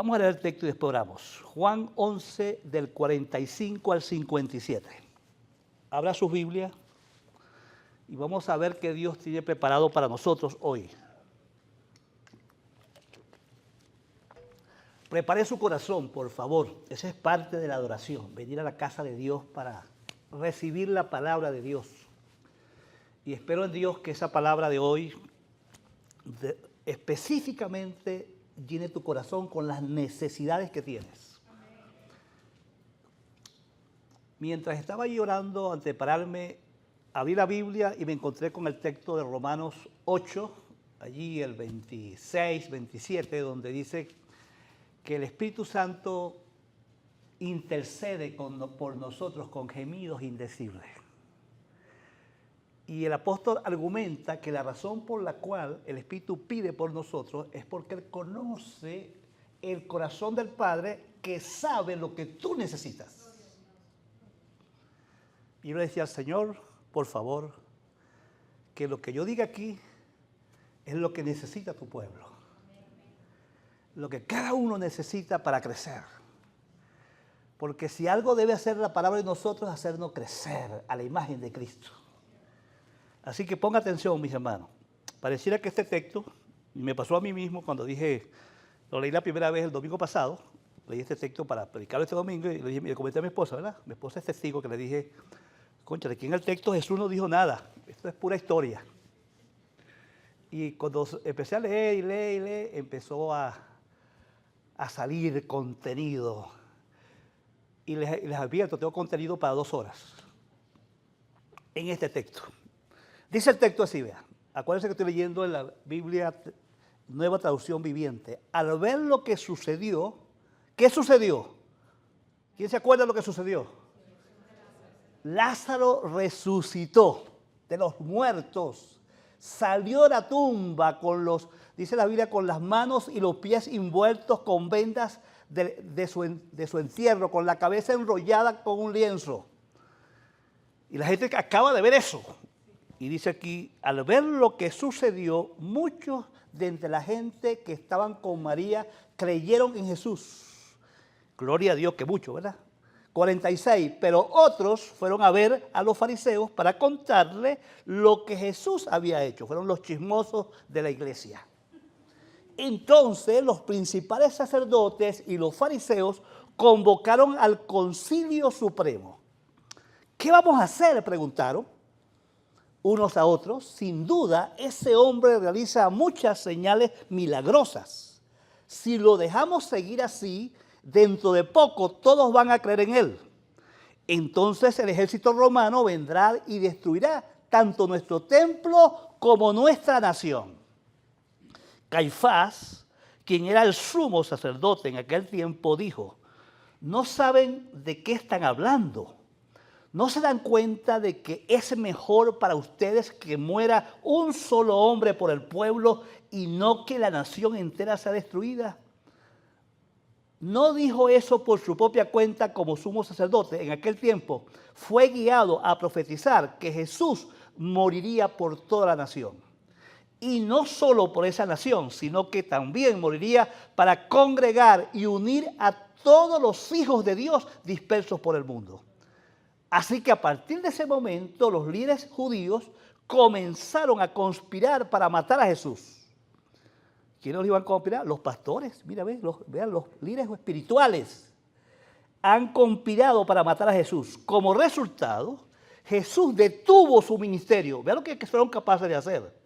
Vamos a leer el texto y después oramos. Juan 11, del 45 al 57. Abra su Biblia y vamos a ver qué Dios tiene preparado para nosotros hoy. Prepare su corazón, por favor. Esa es parte de la adoración. Venir a la casa de Dios para recibir la palabra de Dios. Y espero en Dios que esa palabra de hoy específicamente llene tu corazón con las necesidades que tienes. Mientras estaba llorando antes de pararme, abrí la Biblia y me encontré con el texto de Romanos 8, allí el 26, 27, donde dice que el Espíritu Santo intercede por nosotros con gemidos indecibles. Y el apóstol argumenta que la razón por la cual el Espíritu pide por nosotros es porque Él conoce el corazón del Padre, que sabe lo que tú necesitas. Y yo le decía al Señor, por favor, que lo que yo diga aquí es lo que necesita tu pueblo. Lo que cada uno necesita para crecer. Porque si algo debe hacer la palabra de nosotros, es hacernos crecer a la imagen de Cristo. Así que ponga atención, mis hermanos. Pareciera que este texto, y me pasó a mí mismo cuando lo leí la primera vez el domingo pasado, leí este texto para predicarlo este domingo y le comenté a mi esposa, ¿verdad? Mi esposa es testigo, que le dije, concha, aquí en el texto Jesús no dijo nada, esto es pura historia. Y cuando empecé a leer y leer, empezó a salir contenido. Y les advierto, tengo contenido para 2 horas en este texto. Dice el texto así, vea. Acuérdense que estoy leyendo en la Biblia Nueva Traducción Viviente. Al ver lo que sucedió, ¿qué sucedió? ¿Quién se acuerda de lo que sucedió? Lázaro resucitó de los muertos. Salió de la tumba dice la Biblia, con las manos y los pies envueltos con vendas de su entierro, con la cabeza enrollada con un lienzo. Y la gente acaba de ver eso. Y dice aquí, al ver lo que sucedió, muchos de entre la gente que estaban con María creyeron en Jesús. Gloria a Dios, que mucho, ¿verdad? 46, pero otros fueron a ver a los fariseos para contarle lo que Jesús había hecho. Fueron los chismosos de la iglesia. Entonces los principales sacerdotes y los fariseos convocaron al Concilio Supremo. ¿Qué vamos a hacer?, preguntaron unos a otros. Sin duda, ese hombre realiza muchas señales milagrosas. Si lo dejamos seguir así, dentro de poco todos van a creer en él. Entonces el ejército romano vendrá y destruirá tanto nuestro templo como nuestra nación. Caifás, quien era el sumo sacerdote en aquel tiempo, dijo: ¿no saben de qué están hablando? ¿No se dan cuenta de que es mejor para ustedes que muera un solo hombre por el pueblo y no que la nación entera sea destruida? No dijo eso por su propia cuenta como sumo sacerdote. En aquel tiempo fue guiado a profetizar que Jesús moriría por toda la nación. Y no solo por esa nación, sino que también moriría para congregar y unir a todos los hijos de Dios dispersos por el mundo. Así que a partir de ese momento los líderes judíos comenzaron a conspirar para matar a Jesús. ¿Quiénes los iban a conspirar? Los pastores. Mira, vean, los líderes espirituales han conspirado para matar a Jesús. Como resultado, Jesús detuvo su ministerio. Vean lo que fueron capaces de hacer.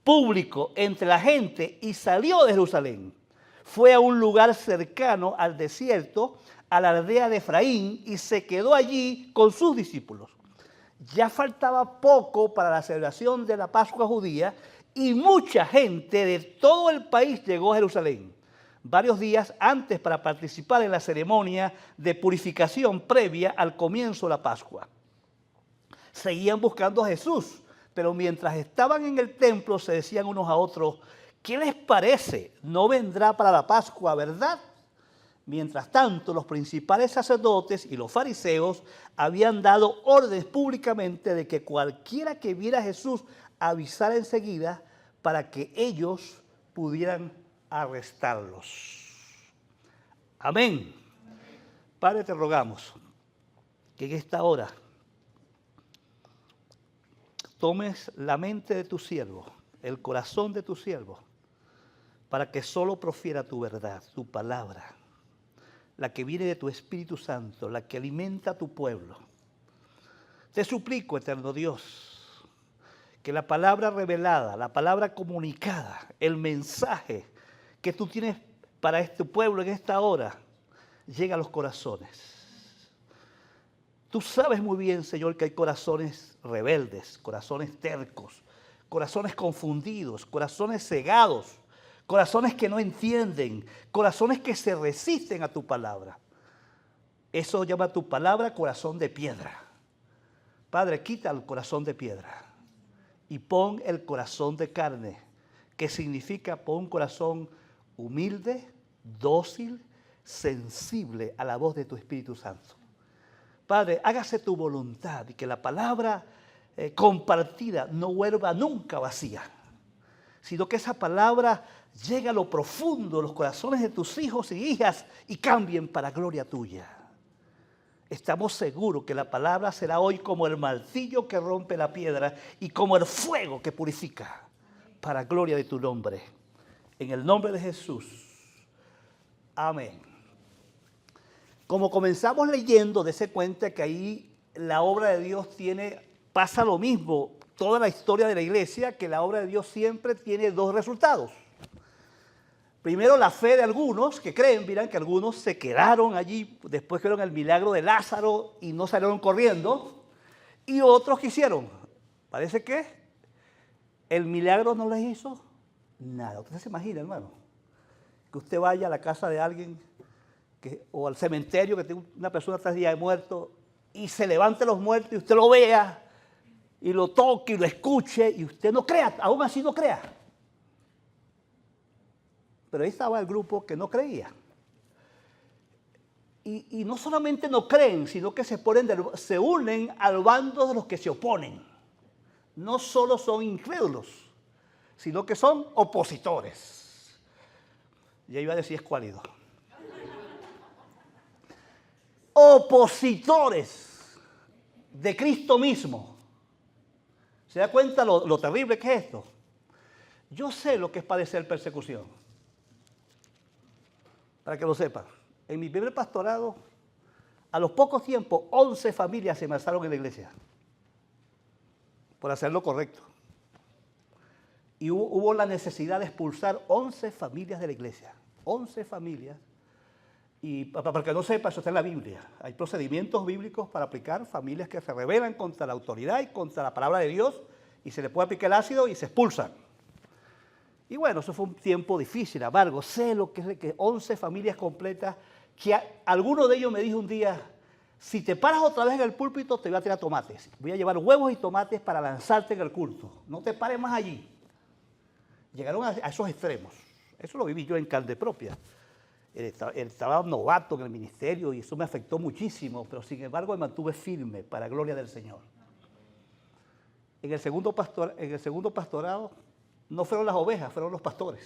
Público entre la gente, y salió de Jerusalén. Fue a un lugar cercano al desierto, a la aldea de Efraín, y se quedó allí con sus discípulos. Ya faltaba poco para la celebración de la Pascua judía y mucha gente de todo el país llegó a Jerusalén varios días antes para participar en la ceremonia de purificación previa al comienzo de la Pascua. Seguían buscando a Jesús, pero mientras estaban en el templo se decían unos a otros: ¿qué les parece? No vendrá para la Pascua, ¿verdad? Mientras tanto, los principales sacerdotes y los fariseos habían dado órdenes públicamente de que cualquiera que viera a Jesús avisara enseguida para que ellos pudieran arrestarlos. Amén. Padre, te rogamos que en esta hora tomes la mente de tu siervo, el corazón de tu siervo, para que solo profiera tu verdad, tu palabra, la que viene de tu Espíritu Santo, la que alimenta a tu pueblo. Te suplico, eterno Dios, que la palabra revelada, la palabra comunicada, el mensaje que tú tienes para este pueblo en esta hora, llegue a los corazones. Tú sabes muy bien, Señor, que hay corazones rebeldes, corazones tercos, corazones confundidos, corazones cegados, corazones que no entienden, corazones que se resisten a tu palabra. Eso llama tu palabra corazón de piedra. Padre, quita el corazón de piedra y pon el corazón de carne, que significa pon un corazón humilde, dócil, sensible a la voz de tu Espíritu Santo. Padre, hágase tu voluntad y que la palabra compartida no vuelva nunca vacía, sino que esa palabra llegue a lo profundo de los corazones de tus hijos y hijas y cambien para gloria tuya. Estamos seguros que la palabra será hoy como el martillo que rompe la piedra y como el fuego que purifica, para gloria de tu nombre. En el nombre de Jesús. Amén. Como comenzamos leyendo, dése cuenta que ahí la obra de Dios pasa lo mismo, toda la historia de la iglesia, que la obra de Dios siempre tiene dos resultados. Primero, la fe de algunos que creen, miran que algunos se quedaron allí después que vieron el milagro de Lázaro y no salieron corriendo. Y otros que hicieron, parece que el milagro no les hizo nada. Usted se imagina, hermano, que usted vaya a la casa de alguien o al cementerio que tiene una persona 3 días de muerto y se levante los muertos y usted lo vea y lo toque y lo escuche y usted no crea, aún así no crea. Pero ahí estaba el grupo que no creía. Y no solamente no creen, sino que se unen al bando de los que se oponen. No solo son incrédulos, sino que son opositores. Ya iba a decir escuálido. Opositores de Cristo mismo. ¿Se da cuenta lo terrible que es esto? Yo sé lo que es padecer persecución. Para que lo sepan. En mi primer pastorado, a los pocos tiempos, 11 familias se me alzaron en la iglesia. Por hacer lo correcto. Y hubo la necesidad de expulsar 11 familias de la iglesia. 11 familias. Y para que no sepa, eso está en la Biblia. Hay procedimientos bíblicos para aplicar familias que se rebelan contra la autoridad y contra la palabra de Dios y se le puede aplicar el ácido y se expulsan. Y bueno, eso fue un tiempo difícil, amargo. Sé lo que es que 11 familias completas, que alguno de ellos me dijo un día, si te paras otra vez en el púlpito te voy a tirar tomates. Voy a llevar huevos y tomates para lanzarte en el culto. No te pares más allí. Llegaron a esos extremos. Eso lo viví yo en carne propia. Estaba novato en el ministerio y eso me afectó muchísimo, pero sin embargo me mantuve firme para gloria del Señor. En el segundo pastorado no fueron las ovejas, fueron los pastores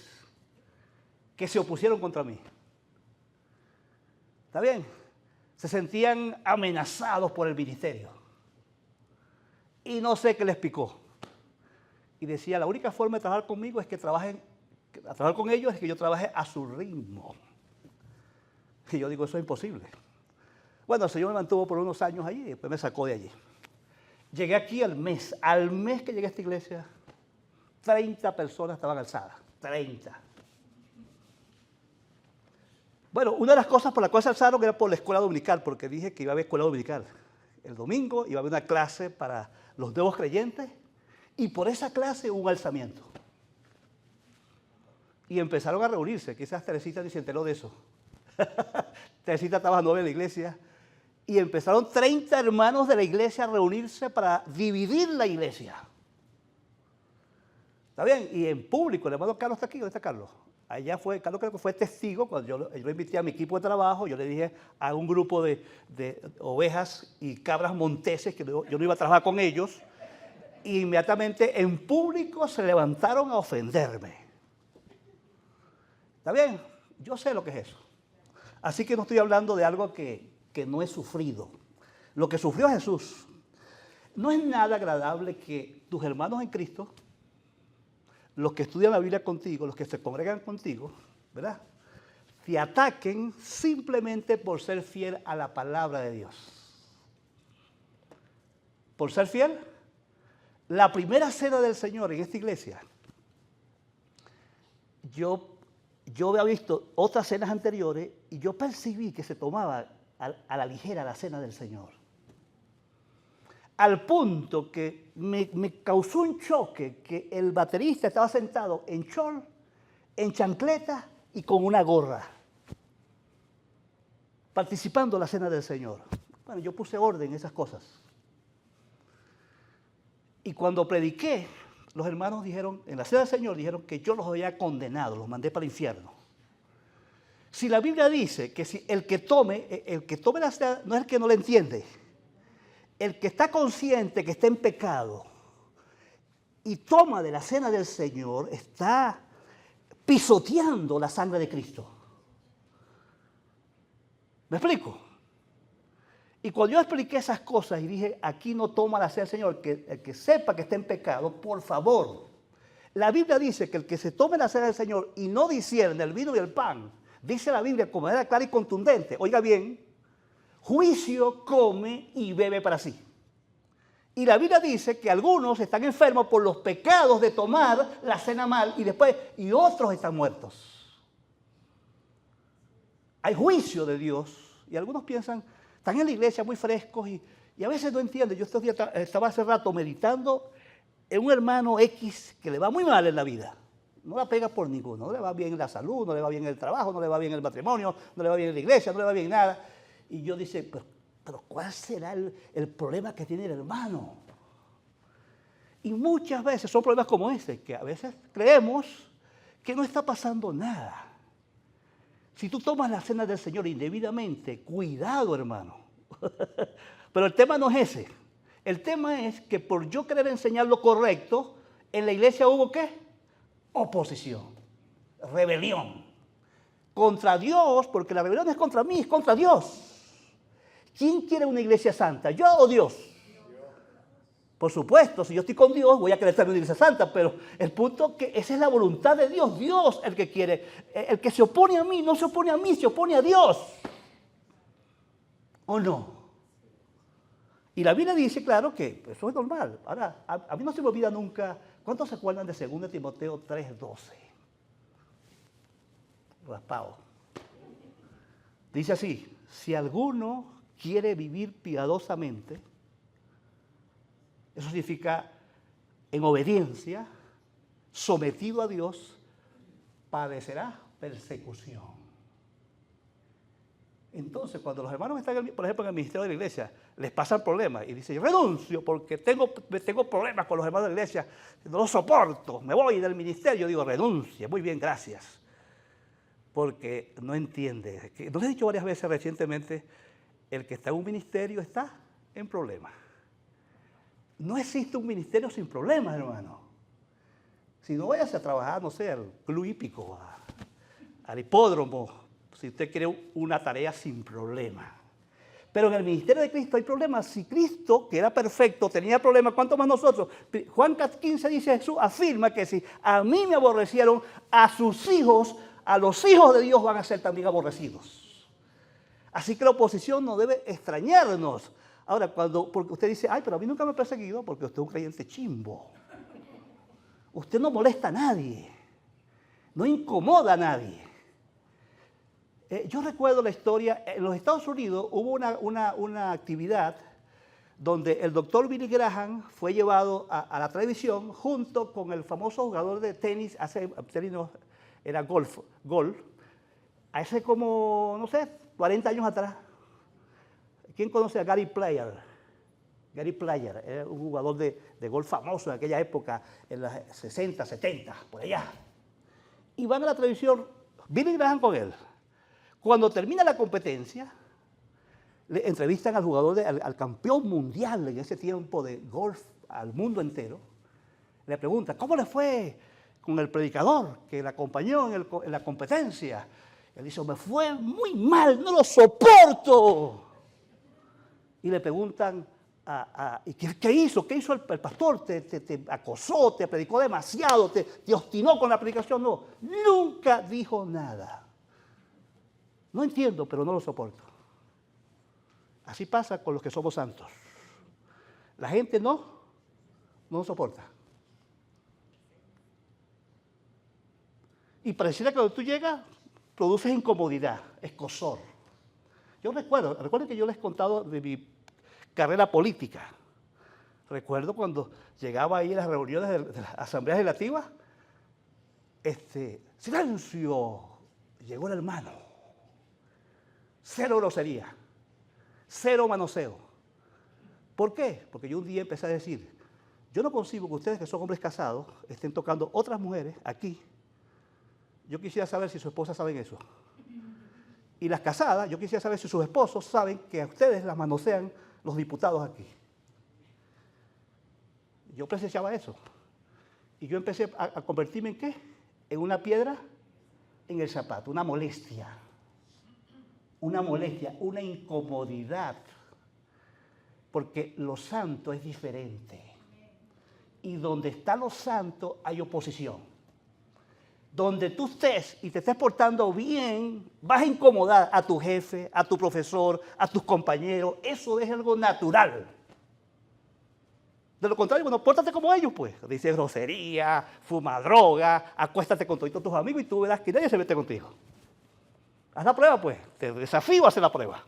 que se opusieron contra mí. ¿Está bien? Se sentían amenazados por el ministerio. Y no sé qué les picó. Y decía, la única forma de trabajar conmigo es que trabajar con ellos es que yo trabaje a su ritmo. Y yo digo, eso es imposible. Bueno, el Señor me mantuvo por unos años allí y después me sacó de allí. Llegué aquí al mes que llegué a esta iglesia, 30 personas estaban alzadas, 30. Bueno, una de las cosas por las cuales se alzaron era por la escuela dominical, porque dije que iba a haber escuela dominical. El domingo iba a haber una clase para los nuevos creyentes y por esa clase hubo un alzamiento. Y empezaron a reunirse, quizás Teresita ni se enteró de eso. Teresita estaba nueva en la iglesia y empezaron 30 hermanos de la iglesia a reunirse para dividir la iglesia. ¿Está bien? Y en público, el hermano Carlos está aquí, ¿dónde está Carlos? Allá fue, Carlos creo que fue testigo cuando yo invité a mi equipo de trabajo, yo le dije a un grupo de ovejas y cabras monteses que yo no iba a trabajar con ellos, e inmediatamente en público se levantaron a ofenderme. ¿Está bien? Yo sé lo que es eso. Así que no estoy hablando de algo que no he sufrido. Lo que sufrió Jesús. No es nada agradable que tus hermanos en Cristo, los que estudian la Biblia contigo, los que se congregan contigo, ¿verdad?, te ataquen simplemente por ser fiel a la palabra de Dios. Por ser fiel. La primera cena del Señor en esta iglesia, yo había visto otras cenas anteriores y yo percibí que se tomaba a la ligera la cena del Señor. Al punto que me causó un choque que el baterista estaba sentado en chol, en chancleta y con una gorra, participando en la cena del Señor. Bueno, yo puse orden en esas cosas. Y cuando prediqué, los hermanos dijeron, en la cena del Señor, dijeron que yo los había condenado, los mandé para el infierno. Si la Biblia dice que si el que tome la cena no es el que no le entiende, el que está consciente que está en pecado y toma de la cena del Señor, está pisoteando la sangre de Cristo. ¿Me explico? Y cuando yo expliqué esas cosas y dije, aquí no toma la cena del Señor, el que sepa que está en pecado, por favor. La Biblia dice que el que se tome la cena del Señor y no discierne el vino y el pan, dice la Biblia como manera clara y contundente, oiga bien, juicio come y bebe para sí. Y la Biblia dice que algunos están enfermos por los pecados de tomar la cena mal y otros están muertos. Hay juicio de Dios y algunos piensan, están en la iglesia muy frescos y a veces no entienden. Yo estos días estaba hace rato meditando en un hermano X que le va muy mal en la vida. No la pega por ninguno. No le va bien en la salud, no le va bien en el trabajo, no le va bien en el matrimonio, no le va bien en la iglesia, no le va bien nada. Y yo dice, pero ¿cuál será el problema que tiene el hermano? Y muchas veces son problemas como este, que a veces creemos que no está pasando nada. Si tú tomas la cena del Señor indebidamente, cuidado, hermano. Pero el tema no es ese. El tema es que por yo querer enseñar lo correcto, en la iglesia hubo ¿qué? Oposición, rebelión. Contra Dios, porque la rebelión no es contra mí, es contra Dios. ¿Quién quiere una iglesia santa? ¿Yo o Dios? Por supuesto, si yo estoy con Dios, voy a querer estar en una iglesia santa, pero el punto es que esa es la voluntad de Dios. Dios el que quiere. El que se opone a mí, no se opone a mí, se opone a Dios. ¿O no? Y la Biblia dice, claro, que eso es normal. Ahora, a mí no se me olvida nunca. ¿Cuántos se acuerdan de 2 Timoteo 3:12? Raspado. Dice así, si alguno quiere vivir piadosamente, eso significa en obediencia, sometido a Dios, padecerá persecución. Entonces, cuando los hermanos están, por ejemplo, en el ministerio de la iglesia, les pasan problemas y dicen, renuncio porque tengo problemas con los hermanos de la iglesia, no los soporto, me voy del ministerio, digo, renuncia, muy bien, gracias. Porque no entiende. No les he dicho varias veces recientemente, el que está en un ministerio está en problemas. No existe un ministerio sin problemas, hermano. Si no, vayas a trabajar, no sé, al club hípico, al hipódromo, si usted quiere una tarea sin problemas. Pero en el ministerio de Cristo hay problemas. Si Cristo, que era perfecto, tenía problemas, ¿cuánto más nosotros? Juan 15 dice, Jesús afirma que si a mí me aborrecieron, a sus hijos, a los hijos de Dios van a ser también aborrecidos. Así que la oposición no debe extrañarnos. Ahora, porque usted dice, ay, pero a mí nunca me ha perseguido porque usted es un creyente chimbo. Usted no molesta a nadie, no incomoda a nadie. Yo recuerdo la historia, en los Estados Unidos hubo una actividad donde el doctor Billy Graham fue llevado a la televisión junto con el famoso jugador de tenis, tenis no, era golf, hace como, no sé, 40 años atrás. ¿Quién conoce a Gary Player? Gary Player era un jugador de golf famoso en aquella época, en los 60, 70, por allá. Y van a la televisión, Billy Graham con él. Cuando termina la competencia, le entrevistan al jugador, al campeón mundial en ese tiempo de golf, al mundo entero. Le preguntan, ¿cómo le fue con el predicador que le acompañó en la competencia? Él dice, me fue muy mal, no lo soporto. Y le preguntan, ¿y qué hizo? ¿Qué hizo el pastor? ¿Te acosó? ¿Te predicó demasiado? ¿Te obstinó con la predicación? No, nunca dijo nada. No entiendo, pero no lo soporto. Así pasa con los que somos santos. La gente no lo soporta. Y pareciera que cuando tú llegas, produces incomodidad, escozor. Yo recuerdo que yo les he contado de mi carrera política. Recuerdo cuando llegaba ahí a las reuniones de las asambleas legislativas, silencio, llegó el hermano. Cero grosería, cero manoseo. ¿Por qué? Porque yo un día empecé a decir, yo no concibo que ustedes que son hombres casados estén tocando otras mujeres aquí. Yo quisiera saber si sus esposas saben eso. Y las casadas, yo quisiera saber si sus esposos saben que a ustedes las manosean los diputados aquí. Yo presenciaba eso. Y yo empecé a convertirme en ¿qué? En una piedra en el zapato, una molestia, una incomodidad. Porque lo santo es diferente. Y donde está lo santo hay oposición. Donde tú estés y te estés portando bien, vas a incomodar a tu jefe, a tu profesor, a tus compañeros. Eso es algo natural. De lo contrario, bueno, pórtate como ellos, pues. Dices grosería, fuma droga, acuéstate con todos tus amigos y tú verás que nadie se mete contigo. Haz la prueba, pues. Te desafío a hacer la prueba.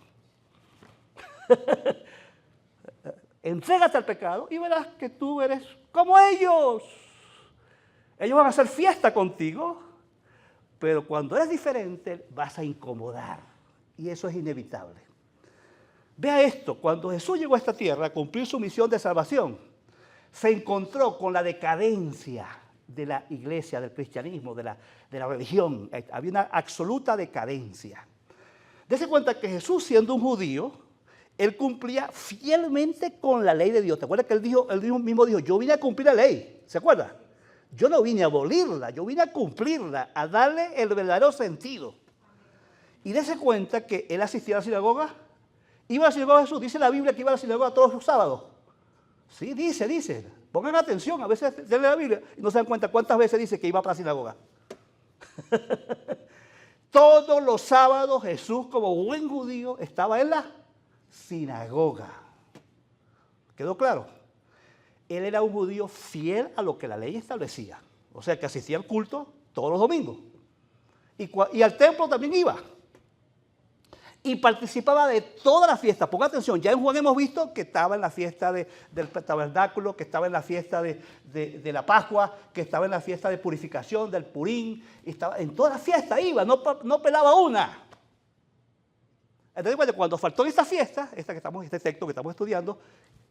Entrégate al pecado y verás que tú eres como ellos. Ellos van a hacer fiesta contigo, pero cuando eres diferente vas a incomodar. Y eso es inevitable. Vea esto, cuando Jesús llegó a esta tierra a cumplir su misión de salvación, se encontró con la decadencia de la iglesia, del cristianismo, de la religión. Había una absoluta decadencia. Dese cuenta que Jesús, siendo un judío, él cumplía fielmente con la ley de Dios. ¿Te acuerdas que él mismo dijo, yo vine a cumplir la ley? ¿Se acuerda? Yo no vine a abolirla, yo vine a cumplirla, a darle el verdadero sentido. Y dése cuenta que él asistía a la sinagoga. Iba a la sinagoga Jesús, dice la Biblia que iba a la sinagoga todos los sábados. Sí, dice. Pongan atención, a veces leen la Biblia y no se dan cuenta cuántas veces dice que iba para la sinagoga. Todos los sábados Jesús, como buen judío, estaba en la sinagoga. ¿Quedó claro? Él era un judío fiel a lo que la ley establecía. O sea, que asistía al culto todos los domingos. Y al templo también iba. Y participaba de todas las fiestas. Ponga atención, ya en Juan hemos visto que estaba en la fiesta del tabernáculo, que estaba en la fiesta de la Pascua, que estaba en la fiesta de purificación, del Purín. Estaba en todas las fiestas iba, no pelaba una. Entonces, cuando faltó en esta fiesta, este texto que estamos estudiando,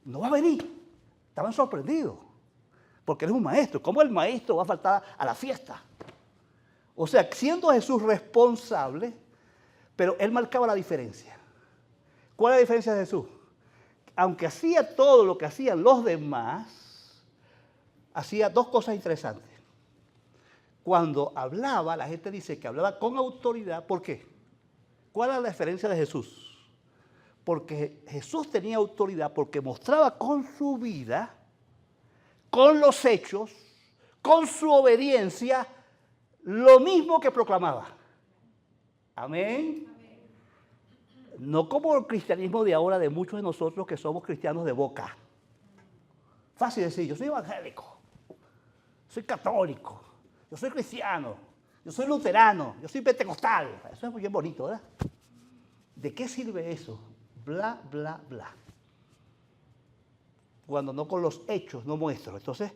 no va a venir. Estaban sorprendidos, porque él es un maestro. ¿Cómo el maestro va a faltar a la fiesta? O sea, siendo Jesús responsable, pero él marcaba la diferencia. ¿Cuál es la diferencia de Jesús? Aunque hacía todo lo que hacían los demás, hacía dos cosas interesantes. Cuando hablaba, la gente dice que hablaba con autoridad. ¿Por qué? ¿Cuál es la diferencia de Jesús? Porque Jesús tenía autoridad porque mostraba con su vida, con los hechos, con su obediencia, lo mismo que proclamaba. Amén. No como el cristianismo de ahora de muchos de nosotros que somos cristianos de boca. Fácil decir, yo soy evangélico, soy católico, yo soy cristiano, yo soy luterano, yo soy pentecostal. Eso es bien bonito, ¿verdad? ¿De qué sirve eso? Bla, bla, bla. Cuando no con los hechos, no muestro. Entonces,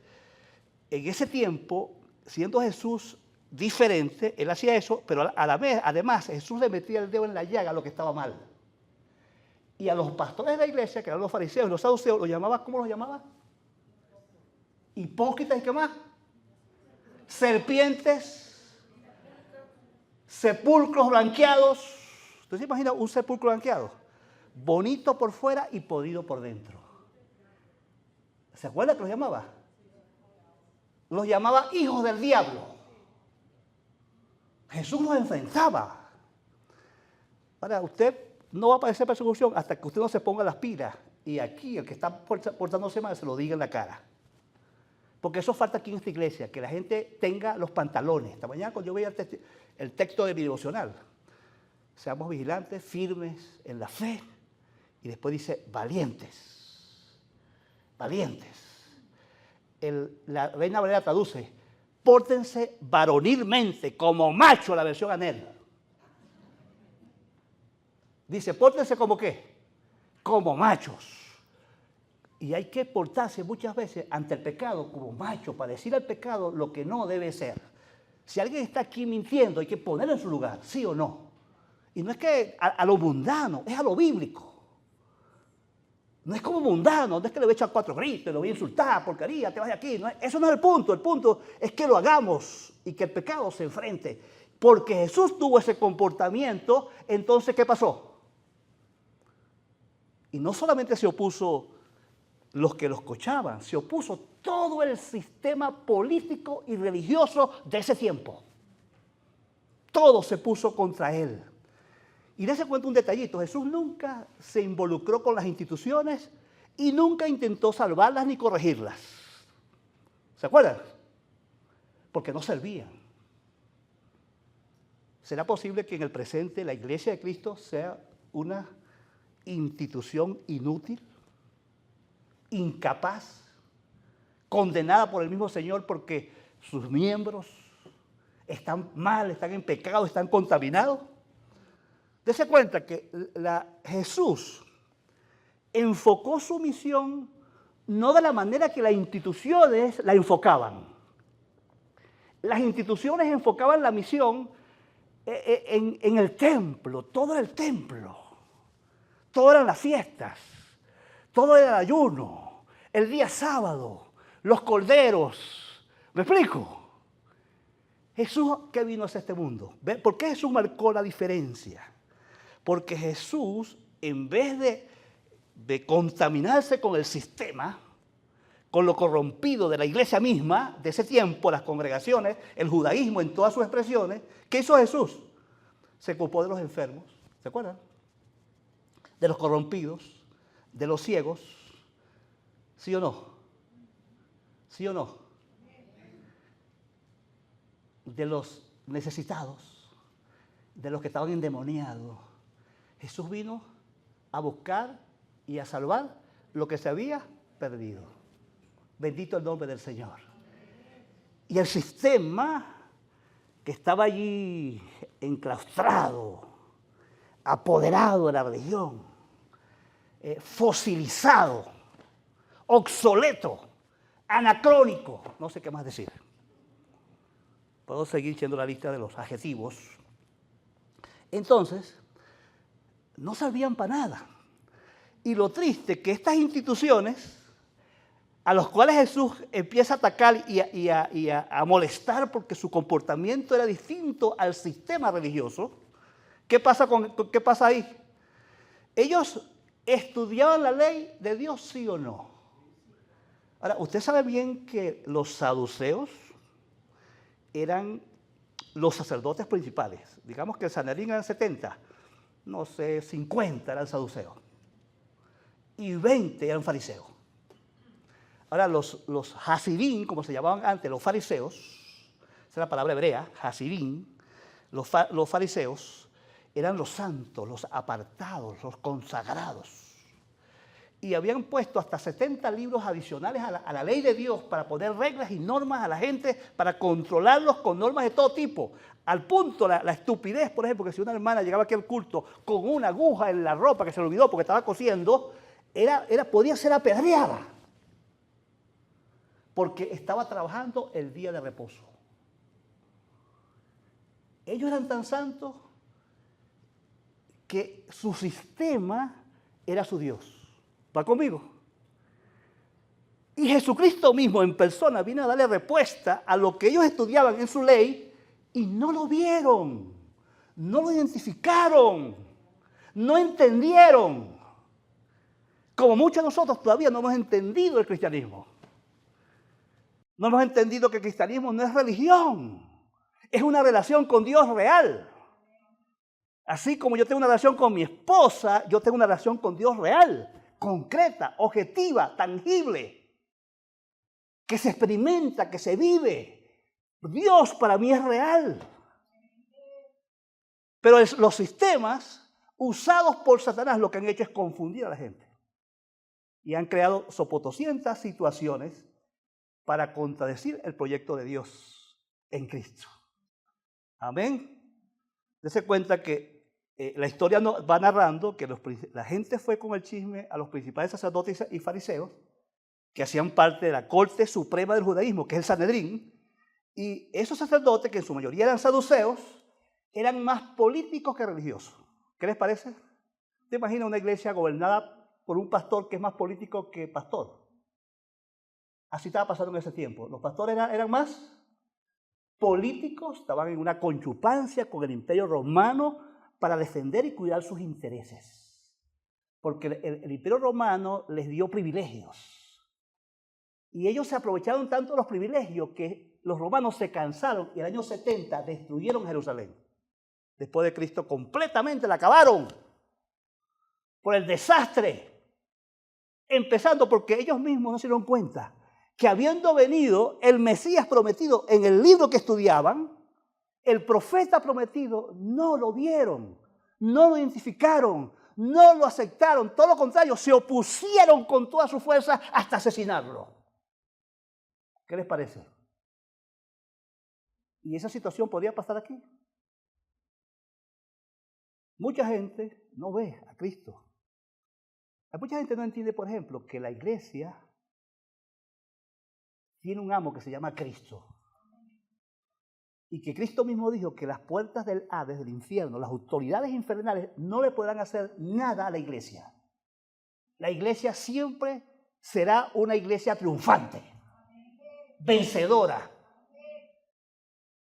en ese tiempo, siendo Jesús diferente, él hacía eso, pero a la vez, además, Jesús le metía el dedo en la llaga a lo que estaba mal. Y a los pastores de la iglesia, que eran los fariseos y los saduceos, los llamaba, ¿cómo los llamaba? Hipócritas y qué más. Serpientes, sepulcros blanqueados. ¿Usted se imagina un sepulcro blanqueado? Bonito por fuera y podrido por dentro. ¿Se acuerda que los llamaba? Los llamaba hijos del diablo. Jesús los enfrentaba. Ahora, usted no va a padecer persecución hasta que usted no se ponga las pilas. Y aquí, el que está portándose mal, se lo diga en la cara. Porque eso falta aquí en esta iglesia, que la gente tenga los pantalones. Esta mañana cuando yo veía el texto de mi devocional, seamos vigilantes, firmes en la fe. Y después dice, valientes. Valientes. La Reina Valera traduce, pórtense varonilmente, como macho, la versión Anel. Dice, pórtense como qué, como machos. Y hay que portarse muchas veces ante el pecado como macho, para decir al pecado lo que no debe ser. Si alguien está aquí mintiendo, hay que ponerlo en su lugar, sí o no. Y no es que a lo mundano, es a lo bíblico. No es como mundano, no es que le voy a echar 4 gritos, lo voy a insultar, porquería, te vas de aquí. No, eso no es el punto es que lo hagamos y que el pecado se enfrente. Porque Jesús tuvo ese comportamiento, entonces, ¿qué pasó? Y no solamente se opuso los que lo escuchaban, se opuso todo el sistema político y religioso de ese tiempo. Todo se puso contra él. Y dése cuenta un detallito, Jesús nunca se involucró con las instituciones y nunca intentó salvarlas ni corregirlas. ¿Se acuerdan? Porque no servían. ¿Será posible que en el presente la Iglesia de Cristo sea una institución inútil, incapaz, condenada por el mismo Señor porque sus miembros están mal, están en pecado, están contaminados? Dese cuenta que Jesús enfocó su misión no de la manera que las instituciones la enfocaban. Las instituciones enfocaban la misión en el templo, todo era el templo, todo eran las fiestas, todo era el ayuno, el día sábado, los corderos. ¿Me explico? Jesús, ¿qué vino hacia este mundo? ¿Por qué Jesús marcó la diferencia? Porque Jesús, en vez de contaminarse con el sistema, con lo corrompido de la iglesia misma, de ese tiempo, las congregaciones, el judaísmo en todas sus expresiones, ¿qué hizo Jesús? Se ocupó de los enfermos, ¿se acuerdan? De los corrompidos, de los ciegos, ¿sí o no? ¿Sí o no? De los necesitados, de los que estaban endemoniados. Jesús vino a buscar y a salvar lo que se había perdido. Bendito el nombre del Señor. Y el sistema que estaba allí enclaustrado, apoderado de la religión, fosilizado, obsoleto, anacrónico, no sé qué más decir. Puedo seguir siendo la lista de los adjetivos. Entonces, no servían para nada. Y lo triste que estas instituciones, a los cuales Jesús empieza a atacar y a molestar porque su comportamiento era distinto al sistema religioso, ¿qué pasa ahí? Ellos estudiaban la ley de Dios, ¿sí o no? Ahora, usted sabe bien que los saduceos eran los sacerdotes principales. Digamos que el Sanedrín eran 70, no sé, 50 eran saduceos y 20 eran fariseos. Ahora, los hasidín, como se llamaban antes, los fariseos, esa es la palabra hebrea, hasidín, los fariseos eran los santos, los apartados, los consagrados. Y habían puesto hasta 70 libros adicionales a la ley de Dios para poner reglas y normas a la gente, para controlarlos con normas de todo tipo. Al punto, la estupidez, por ejemplo, que si una hermana llegaba aquí al culto con una aguja en la ropa que se le olvidó porque estaba cosiendo, podía ser apedreada. Porque estaba trabajando el día de reposo. Ellos eran tan santos que su sistema era su Dios. ¿Va conmigo? Y Jesucristo mismo en persona vino a darle respuesta a lo que ellos estudiaban en su ley y no lo vieron, no lo identificaron, no entendieron. Como muchos de nosotros todavía no hemos entendido el cristianismo. No hemos entendido que el cristianismo no es religión, es una relación con Dios real. Así como yo tengo una relación con mi esposa, yo tengo una relación con Dios real, concreta, objetiva, tangible, que se experimenta, que se vive. Dios para mí es real. Pero los sistemas usados por Satanás lo que han hecho es confundir a la gente. Y han creado sopotoscientas situaciones para contradecir el proyecto de Dios en Cristo. Amén. Dese cuenta que la historia va narrando que la gente fue con el chisme a los principales sacerdotes y fariseos, que hacían parte de la corte suprema del judaísmo, que es el Sanedrín, y esos sacerdotes, que en su mayoría eran saduceos, eran más políticos que religiosos. ¿Qué les parece? ¿Te imaginas una iglesia gobernada por un pastor que es más político que pastor? Así estaba pasando en ese tiempo. Los pastores eran más políticos, estaban en una conchupancia con el imperio romano para defender y cuidar sus intereses. Porque el imperio romano les dio privilegios. Y ellos se aprovecharon tanto de los privilegios que los romanos se cansaron y en el año 70 destruyeron Jerusalén. Después de Cristo completamente la acabaron por el desastre. Empezando porque ellos mismos no se dieron cuenta que habiendo venido el Mesías prometido en el libro que estudiaban, el profeta prometido no lo vieron, no lo identificaron, no lo aceptaron. Todo lo contrario, se opusieron con toda su fuerza hasta asesinarlo. ¿Qué les parece? ¿Y esa situación podría pasar aquí? Mucha gente no ve a Cristo. Mucha gente no entiende, por ejemplo, que la iglesia tiene un amo que se llama Cristo. Y que Cristo mismo dijo que las puertas del Hades, del infierno, las autoridades infernales, no le podrán hacer nada a la iglesia. La iglesia siempre será una iglesia triunfante, vencedora.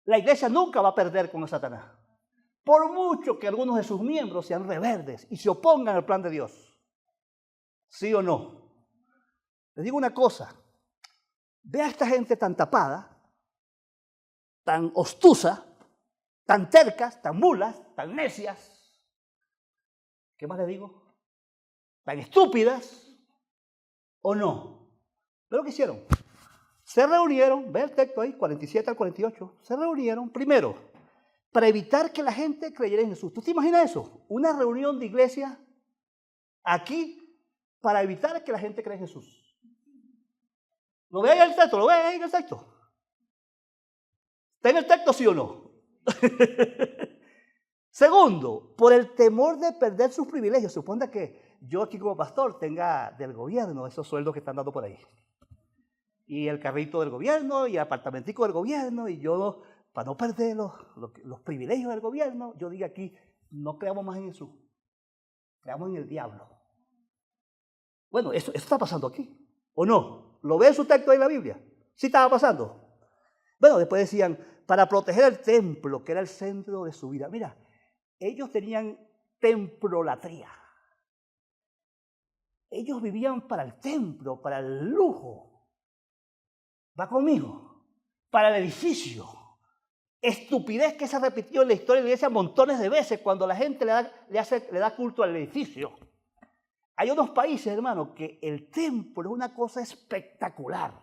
La iglesia nunca va a perder con Satanás. Por mucho que algunos de sus miembros sean rebeldes y se opongan al plan de Dios. ¿Sí o no? Les digo una cosa. Ve a esta gente tan tapada, tan obtusa, tan tercas, tan mulas, tan necias. ¿Qué más les digo? Tan estúpidas, ¿o no? ¿Pero qué hicieron? Se reunieron, ve el texto ahí, 47 al 48, se reunieron primero para evitar que la gente creyera en Jesús. ¿Tú te imaginas eso? Una reunión de iglesia aquí para evitar que la gente crea en Jesús. ¿Lo ve ahí en el texto? ¿Lo ve ahí en el texto? ¿Está en el texto, sí o no? Segundo, por el temor de perder sus privilegios. Suponga que yo aquí como pastor tenga del gobierno esos sueldos que están dando por ahí. Y el carrito del gobierno y el apartamentico del gobierno. Y yo, para no perder los privilegios del gobierno, yo digo aquí, no creamos más en Jesús. Creamos en el diablo. Bueno, eso está pasando aquí. ¿O no? ¿Lo ve en su texto ahí en la Biblia? ¿Sí estaba pasando? Bueno, después decían, para proteger el templo, que era el centro de su vida. Mira, ellos tenían templolatría. Ellos vivían para el templo, para el lujo. ¿Va conmigo? Para el edificio. Estupidez que se repitió en la historia de la iglesia montones de veces cuando la gente le da culto al edificio. Hay unos países, hermano, que el templo es una cosa espectacular.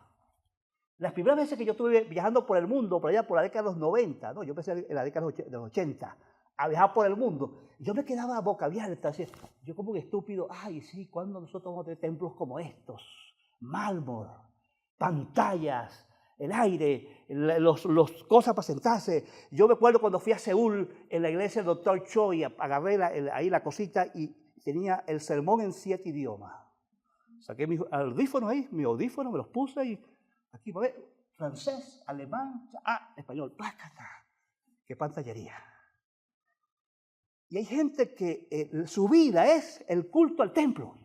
Las primeras veces que yo estuve viajando por el mundo, por allá por la década de los 90, ¿no? Yo empecé en la década de los 80 a viajar por el mundo, yo me quedaba boca abierta, así, yo como un estúpido, ay, sí, ¿cuándo nosotros vamos a tener templos como estos? Mármol, pantallas, el aire, los cosas para sentarse. Yo me acuerdo cuando fui a Seúl, en la iglesia del Dr. Choi, agarré ahí la cosita y tenía el sermón en 7 idiomas. Saqué mis audífonos ahí, me los puse y aquí, francés, alemán, español, plácata. ¡Qué pantallería! Y hay gente que su vida es el culto al templo.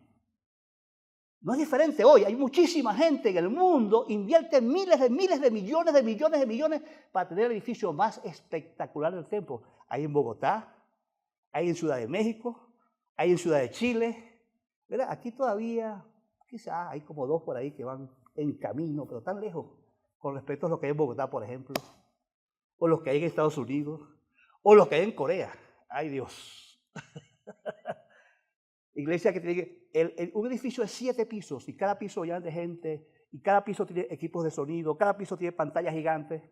No es diferente hoy. Hay muchísima gente en el mundo, invierte miles de millones para tener el edificio más espectacular del templo. Hay en Bogotá, hay en Ciudad de México, hay en Ciudad de Chile. ¿Verdad? Aquí todavía, quizás hay como 2 por ahí que van en camino, pero tan lejos con respecto a lo que hay en Bogotá, por ejemplo, o los que hay en Estados Unidos, o los que hay en Corea. Ay Dios. Iglesia que tiene un edificio de 7 pisos y cada piso lleno de gente y cada piso tiene equipos de sonido, cada piso tiene pantallas gigantes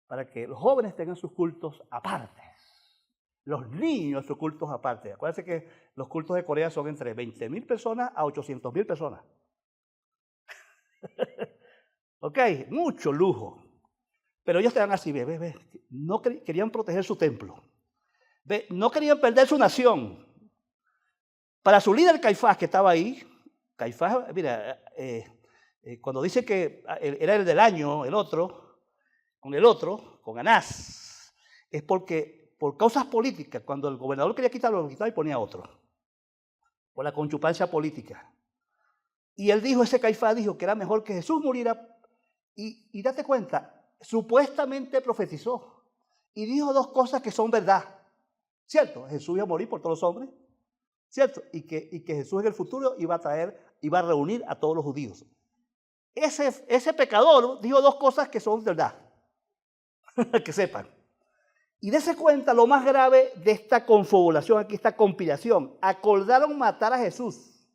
para que los jóvenes tengan sus cultos aparte. Los niños sus cultos aparte. Acuérdense que los cultos de Corea son entre 20.000 personas a 800.000 personas. Ok, mucho lujo. Pero ellos estaban así, ve. No querían proteger su templo. Ve, no querían perder su nación. Para su líder Caifás, que estaba ahí, Caifás, mira, cuando dice que era el del año, el otro, con Anás, es porque por causas políticas, cuando el gobernador quería quitarlo, lo quitaba y ponía otro. Por la conchupancia política. Y él dijo, ese Caifás dijo que era mejor que Jesús muriera. Y date cuenta, supuestamente profetizó. Y dijo 2 cosas que son verdad. ¿Cierto? Jesús iba a morir por todos los hombres. ¿Cierto? Y que Jesús en el futuro iba a reunir a todos los judíos. Ese pecador dijo 2 cosas que son verdad. Que sepan. Y dése cuenta lo más grave de esta confabulación, aquí esta conspiración. Acordaron matar a Jesús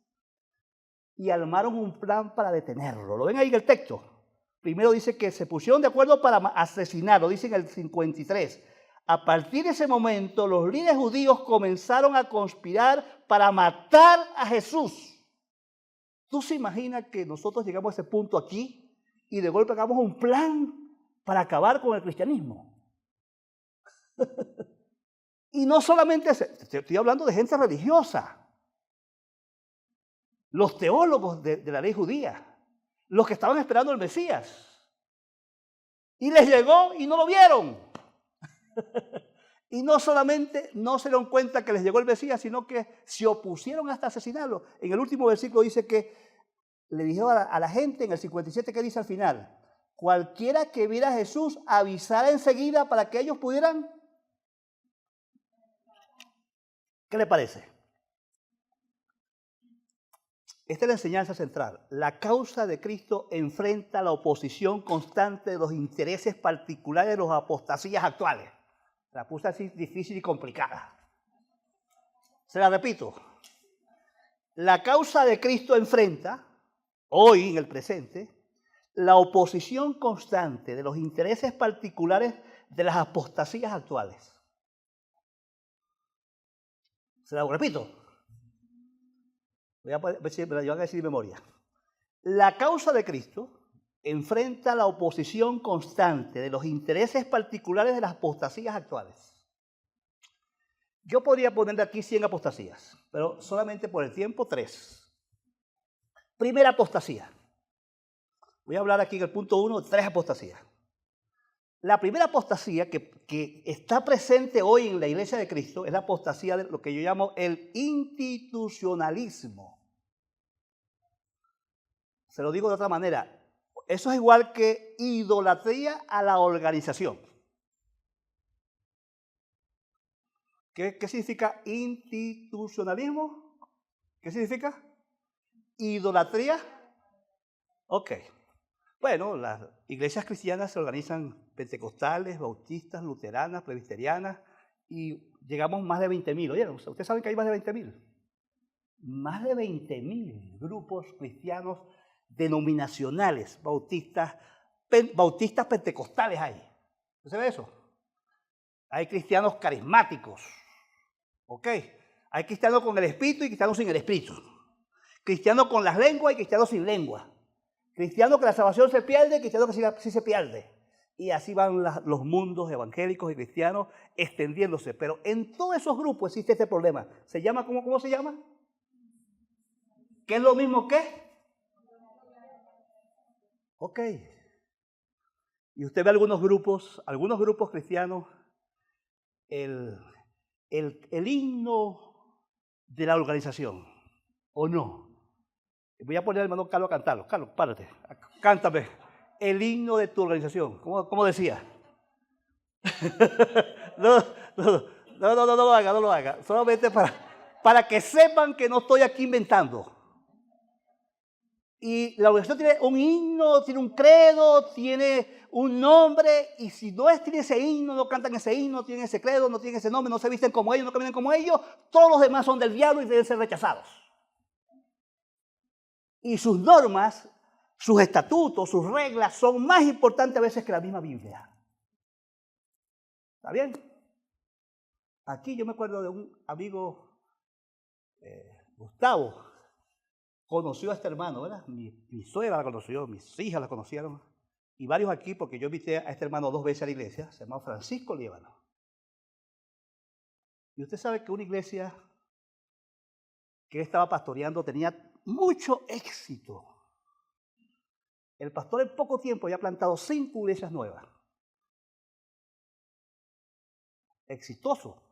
y armaron un plan para detenerlo. ¿Lo ven ahí en el texto? Primero dice que se pusieron de acuerdo para asesinarlo, dice en el 53. A partir de ese momento, los líderes judíos comenzaron a conspirar para matar a Jesús. ¿Tú se imaginas que nosotros llegamos a ese punto aquí y de golpe hagamos un plan para acabar con el cristianismo? Y no solamente, estoy hablando de gente religiosa, los teólogos de la ley judía, los que estaban esperando el Mesías. Y les llegó y no lo vieron. Y no solamente no se dieron cuenta que les llegó el Mesías, sino que se opusieron hasta asesinarlo. En el último versículo dice que le dijeron a la gente, en el 57, que dice al final, cualquiera que viera a Jesús avisara enseguida para que ellos pudieran. ¿Qué le parece? Esta es la enseñanza central. La causa de Cristo enfrenta la oposición constante de los intereses particulares de los apostasías actuales. La puse así difícil y complicada. Se la repito. La causa de Cristo enfrenta, hoy en el presente, la oposición constante de los intereses particulares de las apostasías actuales. Se la repito. Voy a ver si me la llevan a decir de memoria. La causa de Cristo enfrenta la oposición constante de los intereses particulares de las apostasías actuales. Yo podría ponerle aquí 100 apostasías, pero solamente por el tiempo 3. Primera apostasía. Voy a hablar aquí en el punto 1 de 3 apostasías. La primera apostasía que está presente hoy en la Iglesia de Cristo es la apostasía de lo que yo llamo el institucionalismo. Se lo digo de otra manera. Eso es igual que idolatría a la organización. ¿Qué significa institucionalismo? ¿Qué significa? Idolatría. Ok. Bueno, las iglesias cristianas se organizan pentecostales, bautistas, luteranas, presbiterianas, y llegamos más de 20.000. Oye, ustedes saben que hay más de 20.000. Más de 20.000 grupos cristianos denominacionales, bautistas pentecostales hay. ¿Se ve eso? Hay cristianos carismáticos. ¿Ok? Hay cristianos con el espíritu y cristianos sin el espíritu. Cristianos con las lenguas y cristianos sin lengua. Cristiano que la salvación se pierde, cristiano que sí se pierde. Y así van los mundos evangélicos y cristianos extendiéndose. Pero en todos esos grupos existe este problema. ¿Se llama cómo se llama? ¿Qué es lo mismo que? Ok. Y usted ve algunos grupos cristianos, el himno de la organización, ¿o no? Voy a poner al hermano Carlos a cantarlo. Carlos, párate, cántame. El himno de tu organización. ¿Cómo decía? No lo haga. Solamente para que sepan que no estoy aquí inventando. Y la organización tiene un himno, tiene un credo, tiene un nombre, y si no tiene ese himno, no cantan ese himno, no tienen ese credo, no tienen ese nombre, no se visten como ellos, no caminan como ellos, todos los demás son del diablo y deben ser rechazados. Y sus normas, sus estatutos, sus reglas son más importantes a veces que la misma Biblia. ¿Está bien? Aquí yo me acuerdo de un amigo, Gustavo, conoció a este hermano, ¿verdad? Mi suegra la conoció, mis hijas la conocieron, y varios aquí, porque yo invité a este hermano 2 veces a la iglesia, se llamaba Francisco Líbano. Y usted sabe que una iglesia que él estaba pastoreando tenía mucho éxito. El pastor en poco tiempo había plantado 5 iglesias nuevas. Exitoso.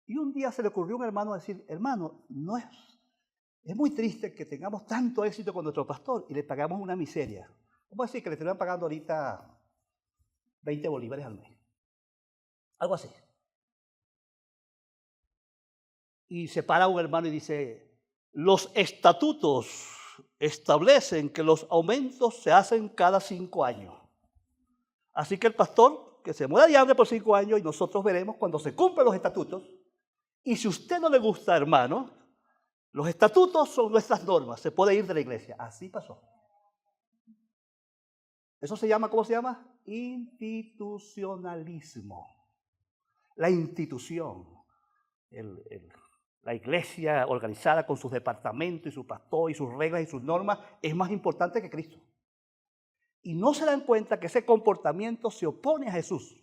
Y un día se le ocurrió a un hermano decir, hermano, es muy triste que tengamos tanto éxito con nuestro pastor y le pagamos una miseria. Vamos a decir que le estuvieran pagando ahorita 20 bolívares al mes. Algo así. Y se para un hermano y dice, los estatutos establecen que los aumentos se hacen cada 5 años. Así que el pastor, que se muera de hambre por 5 años, y nosotros veremos cuando se cumplen los estatutos. Y si a usted no le gusta, hermano, los estatutos son nuestras normas, se puede ir de la iglesia. Así pasó. Eso se llama, ¿cómo se llama? Institucionalismo. La institución, la iglesia organizada con sus departamentos y su pastor y sus reglas y sus normas es más importante que Cristo. Y no se dan cuenta que ese comportamiento se opone a Jesús.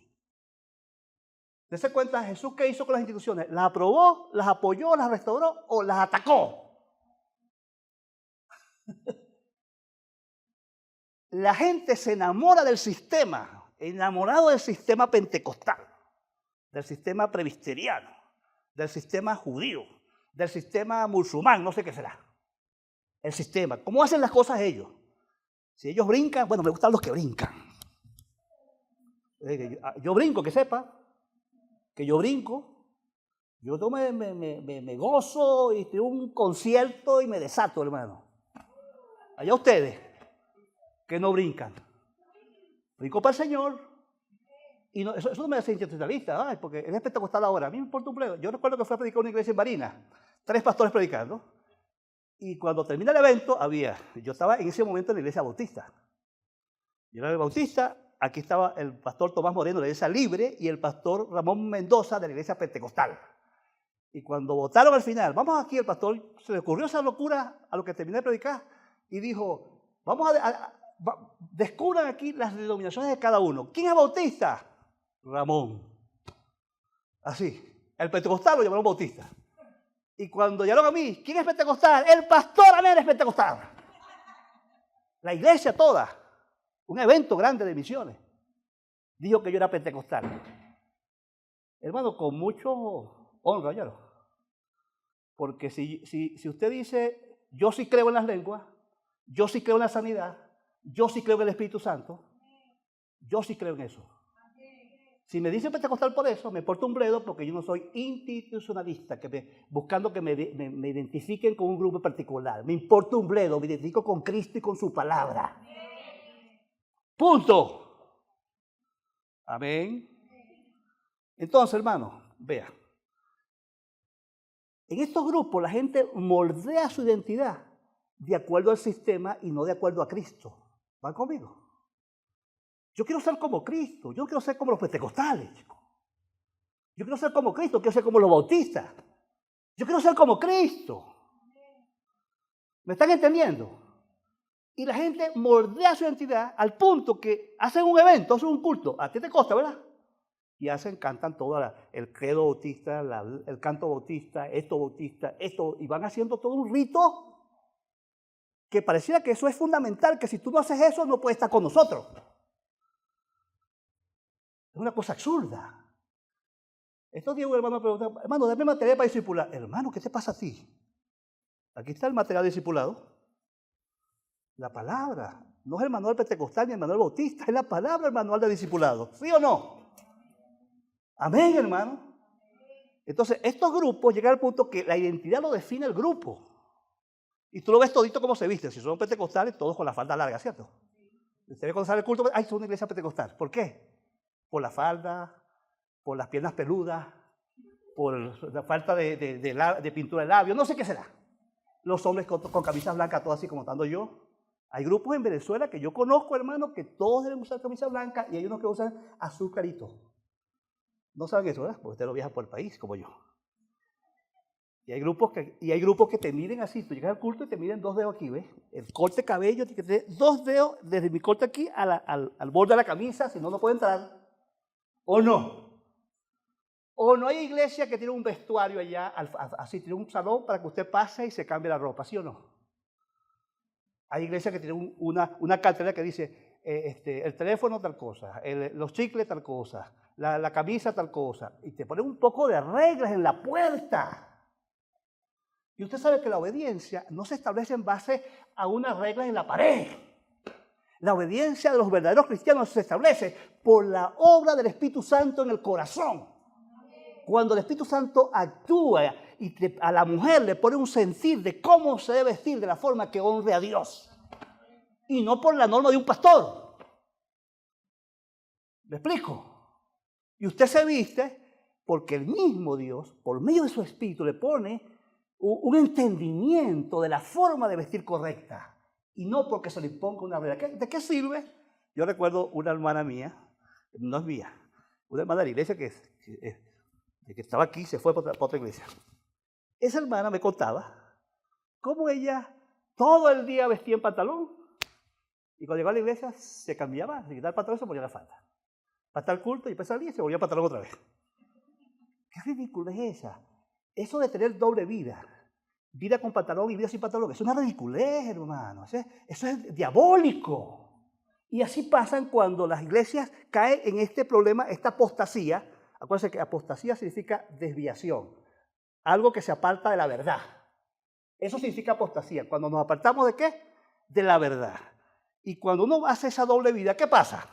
¿Se cuenta Jesús qué hizo con las instituciones? ¿Las aprobó, las apoyó, las restauró o las atacó? La gente se enamora del sistema, enamorado del sistema pentecostal, del sistema presbiteriano, del sistema judío, del sistema musulmán, no sé qué será. El sistema, ¿cómo hacen las cosas ellos? Si ellos brincan, bueno, me gustan los que brincan. Yo brinco, que sepa, que yo brinco, yo me gozo y tengo un concierto y me desato, hermano. Allá ustedes, que no brincan. Brinco para el Señor. Y no, eso no me hace institucionalista, porque es pentecostal ahora. A mí me importa un pledo. Yo recuerdo que fui a predicar una iglesia en Barinas, 3 pastores predicando. Y cuando termina el evento, yo estaba en ese momento en la iglesia bautista. Yo era el bautista, aquí estaba el pastor Tomás Moreno de la iglesia libre y el pastor Ramón Mendoza de la iglesia pentecostal. Y cuando votaron al final, vamos aquí, el pastor se le ocurrió esa locura a lo que terminé de predicar y dijo, descubran aquí las denominaciones de cada uno. ¿Quién es bautista? Ramón. Así. El pentecostal lo llamaron bautista. Y cuando llamaron a mí, ¿quién es pentecostal? El pastor Anel es pentecostal. La iglesia toda, un evento grande de misiones, dijo que yo era pentecostal. Hermano, con mucho honra, ¿ya no? Porque si usted dice, yo sí creo en las lenguas, yo sí creo en la sanidad, yo sí creo en el Espíritu Santo, yo sí creo en eso. Si me dicen pentecostal por eso, me importa un bledo porque yo no soy institucionalista, buscando que me identifiquen con un grupo particular. Me importa un bledo, me identifico con Cristo y con su palabra. Punto. Amén. Entonces, hermano, vea. En estos grupos la gente moldea su identidad de acuerdo al sistema y no de acuerdo a Cristo. ¿Van conmigo? Yo quiero ser como Cristo, yo no quiero ser como los pentecostales, chicos. Yo quiero ser como Cristo, quiero ser como los bautistas. Yo quiero ser como Cristo. ¿Me están entendiendo? Y la gente moldea su identidad al punto que hacen un evento, hacen un culto. A ti te consta, ¿verdad? Y cantan todo el credo bautista, el canto bautista, esto, y van haciendo todo un rito que pareciera que eso es fundamental, que si tú no haces eso no puedes estar con nosotros. Es una cosa absurda. Estos días un hermano me preguntó, hermano, dame material para discipular. Hermano, ¿qué te pasa a ti? Aquí está el material discipulado. La palabra. No es el manual pentecostal ni el manual bautista, es la palabra el manual de discipulado. ¿Sí o no? Amén, hermano. Entonces, estos grupos llegan al punto que la identidad lo define el grupo. Y tú lo ves todito como se visten. Si son pentecostales, todos con la falda larga, ¿cierto? Usted ve cuando sale el culto, ¡ay, es una iglesia pentecostal! ¿Por qué? Por la falda, por las piernas peludas, por la falta de pintura de labios, no sé qué será. Los hombres con camisas blancas, todos así como estando yo. Hay grupos en Venezuela que yo conozco, hermano, que todos deben usar camisa blanca y hay unos que usan azul clarito. No saben eso, ¿verdad? Porque usted lo viaja por el país, como yo. Y hay grupos que te miden así. Tú llegas al culto y te miden 2 dedos aquí, ¿ves? El corte de cabello tiene que tener 2 dedos desde mi corte aquí al borde de la camisa, si no, no puede entrar. ¿O no? O no hay iglesia que tiene un vestuario allá, así, tiene un salón para que usted pase y se cambie la ropa, ¿sí o no? Hay iglesias que tienen una cartera que dice, el teléfono tal cosa, los chicles tal cosa, la camisa tal cosa, y te ponen un poco de reglas en la puerta. Y usted sabe que la obediencia no se establece en base a unas reglas en la pared. La obediencia de los verdaderos cristianos se establece por la obra del Espíritu Santo en el corazón. Cuando el Espíritu Santo actúa y a la mujer le pone un sentir de cómo se debe vestir de la forma que honre a Dios. Y no por la norma de un pastor. ¿Me explico? Y usted se viste porque el mismo Dios, por medio de su Espíritu, le pone un entendimiento de la forma de vestir correcta. Y no porque se le imponga una regla. ¿De qué sirve? Yo recuerdo una hermana mía, no es mía, una hermana de la iglesia que estaba aquí y se fue para otra iglesia. Esa hermana me contaba cómo ella todo el día vestía en pantalón y cuando llegaba a la iglesia se cambiaba, se quitaba el pantalón y se ponía la falda. Para estar al culto y después salía y se volvía pantalón otra vez. ¿Qué ridícula es esa? Eso de tener doble vida, vida con pantalón y vida sin pantalón, eso es una ridiculez, hermano. Eso es diabólico. Y así pasan cuando las iglesias caen en este problema, esta apostasía. Acuérdense que apostasía significa desviación, algo que se aparta de la verdad. Eso significa apostasía. Cuando nos apartamos ¿de qué? De la verdad. Y cuando uno hace esa doble vida, ¿qué pasa?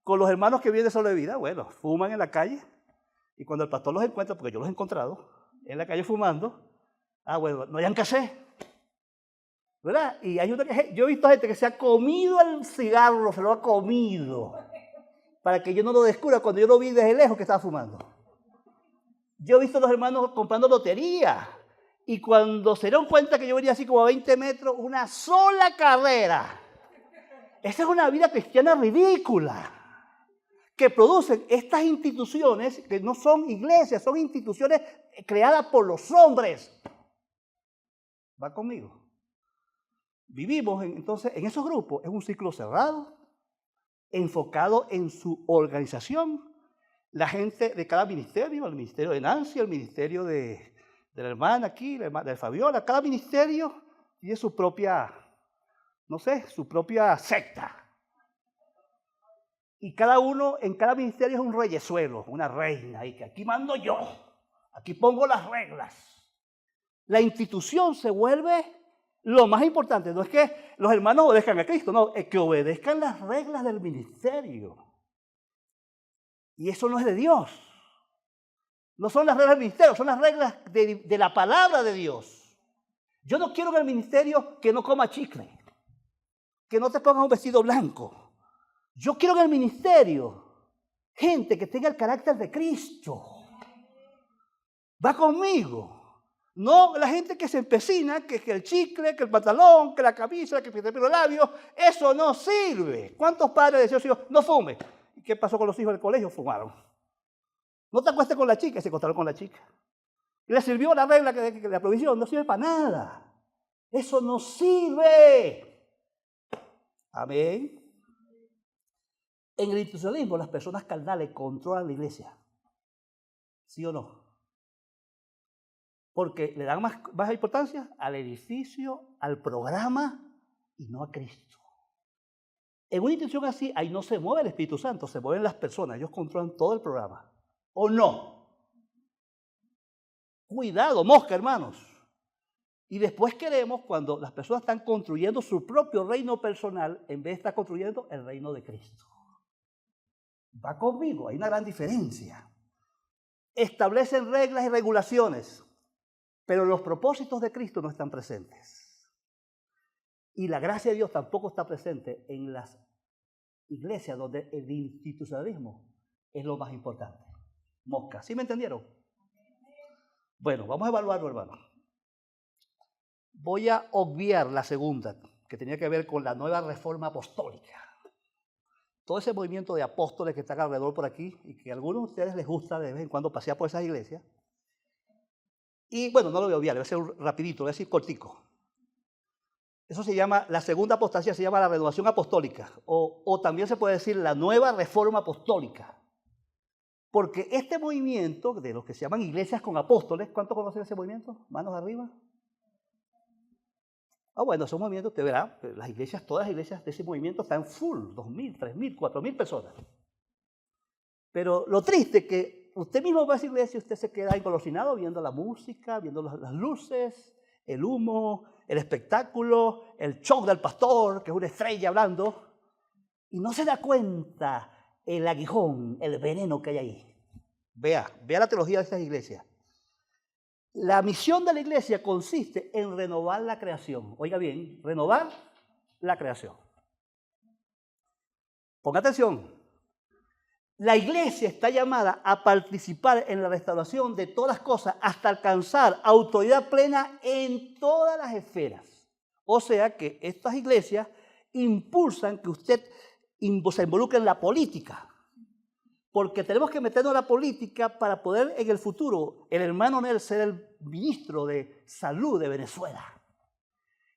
Con los hermanos que vienen de esa doble vida, bueno, fuman en la calle. Y cuando el pastor los encuentra, porque yo los he encontrado, en la calle fumando, bueno, no hayan que hacer. ¿Verdad? Y hay yo he visto gente que se ha comido el cigarro, se lo ha comido, para que yo no lo descubra cuando yo lo vi desde lejos que estaba fumando. Yo he visto a los hermanos comprando lotería, y cuando se dieron cuenta que yo venía así como a 20 metros, una sola carrera. Esa es una vida cristiana ridícula, que producen estas instituciones que no son iglesias, son instituciones creadas por los hombres. ¿Va conmigo? Vivimos entonces en esos grupos, es un ciclo cerrado, enfocado en su organización. La gente de cada ministerio, el ministerio de Nancy, el ministerio de la hermana aquí, la hermana de Fabiola, cada ministerio tiene su propia, no sé, su propia secta. Y cada uno en cada ministerio es un reyesuelo, una reina, y que aquí mando yo, aquí pongo las reglas. La institución se vuelve lo más importante. No es que los hermanos obedezcan a Cristo, no, es que obedezcan las reglas del ministerio. Y eso no es de Dios. No son las reglas del ministerio, son las reglas de la palabra de Dios. Yo no quiero en el ministerio que no coma chicle, que no te pongas un vestido blanco. Yo quiero en el ministerio gente que tenga el carácter de Cristo. Va conmigo. No la gente que se empecina, que el chicle, que el pantalón, que la camisa, que el pelo labio, eso no sirve. ¿Cuántos padres decían a sus hijos, no fume? ¿Y qué pasó con los hijos del colegio? Fumaron. No te acuestes con la chica, se acostaron con la chica. Y le sirvió la regla que la provisión, no sirve para nada. Eso no sirve. Amén. En el institucionalismo las personas carnales controlan la iglesia. ¿Sí o no? Porque le dan más importancia al edificio, al programa y no a Cristo. En una institución así, ahí no se mueve el Espíritu Santo, se mueven las personas, ellos controlan todo el programa. ¿O no? Cuidado, mosca, hermanos. Y después queremos, cuando las personas están construyendo su propio reino personal, en vez de estar construyendo el reino de Cristo. Va conmigo, hay una gran diferencia. Establecen reglas y regulaciones, pero los propósitos de Cristo no están presentes. Y la gracia de Dios tampoco está presente en las iglesias donde el institucionalismo es lo más importante. Mosca, ¿sí me entendieron? Bueno, vamos a evaluarlo, hermano. Voy a obviar la segunda, que tenía que ver con la nueva reforma apostólica. Todo ese movimiento de apóstoles que están alrededor por aquí y que a algunos de ustedes les gusta de vez en cuando pasear por esas iglesias. Y bueno, no lo voy a obviar, voy a hacer rapidito, voy a decir cortico. Eso se llama, la segunda apostasía se llama la renovación apostólica, o también se puede decir la nueva reforma apostólica. Porque este movimiento de los que se llaman iglesias con apóstoles, ¿cuántos conocen ese movimiento? Manos arriba. Bueno, esos movimientos, usted verá, las iglesias, todas las iglesias de ese movimiento están full, 2.000, 3.000, 4.000 personas. Pero lo triste es que usted mismo va a esa iglesia y usted se queda engolosinado viendo la música, viendo las luces, el humo, el espectáculo, el show del pastor, que es una estrella hablando, y no se da cuenta el aguijón, el veneno que hay ahí. Vea la teología de estas iglesias. La misión de la iglesia consiste en renovar la creación. Oiga bien, renovar la creación. Ponga atención. La iglesia está llamada a participar en la restauración de todas las cosas hasta alcanzar autoridad plena en todas las esferas. O sea que estas iglesias impulsan que usted se involucre en la política. Porque tenemos que meternos en la política para poder en el futuro, el hermano Nel ser el ministro de salud de Venezuela.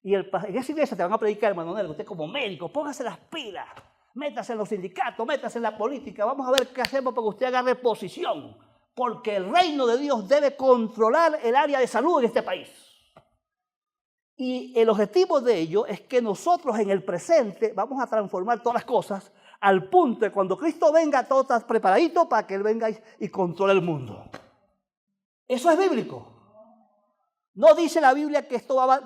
Y en esa iglesia te van a predicar, hermano Nel, usted como médico, póngase las pilas, métase en los sindicatos, métase en la política, vamos a ver qué hacemos para que usted agarre posición. Porque el reino de Dios debe controlar el área de salud en este país. Y el objetivo de ello es que nosotros en el presente vamos a transformar todas las cosas al punto de cuando Cristo venga, todo está preparadito para que Él venga y controle el mundo. Eso es bíblico. No dice la Biblia que esto va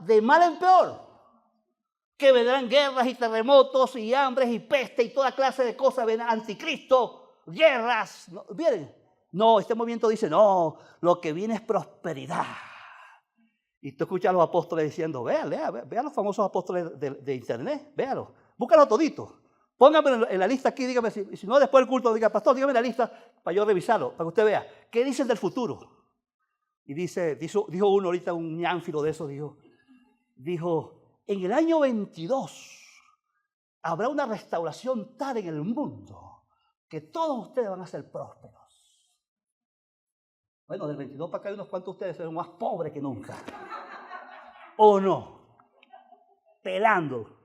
de mal en peor. Que vendrán guerras y terremotos y hambres y peste y toda clase de cosas, vendrán anticristo, guerras. ¿Miren? No, este movimiento dice, no, lo que viene es prosperidad. Y tú escuchas a los apóstoles diciendo, vea los famosos apóstoles de internet, véalos, búscalo todito. Póngame en la lista aquí, dígame, si no después del culto, diga, pastor, dígame la lista para yo revisarlo, para que usted vea. ¿Qué dicen del futuro? Y dijo uno ahorita, un ñánfilo de eso, dijo, en el año 22 habrá una restauración tal en el mundo que todos ustedes van a ser prósperos. Bueno, del 22 para acá hay unos cuantos de ustedes son más pobres que nunca. ¿O no? Pelando.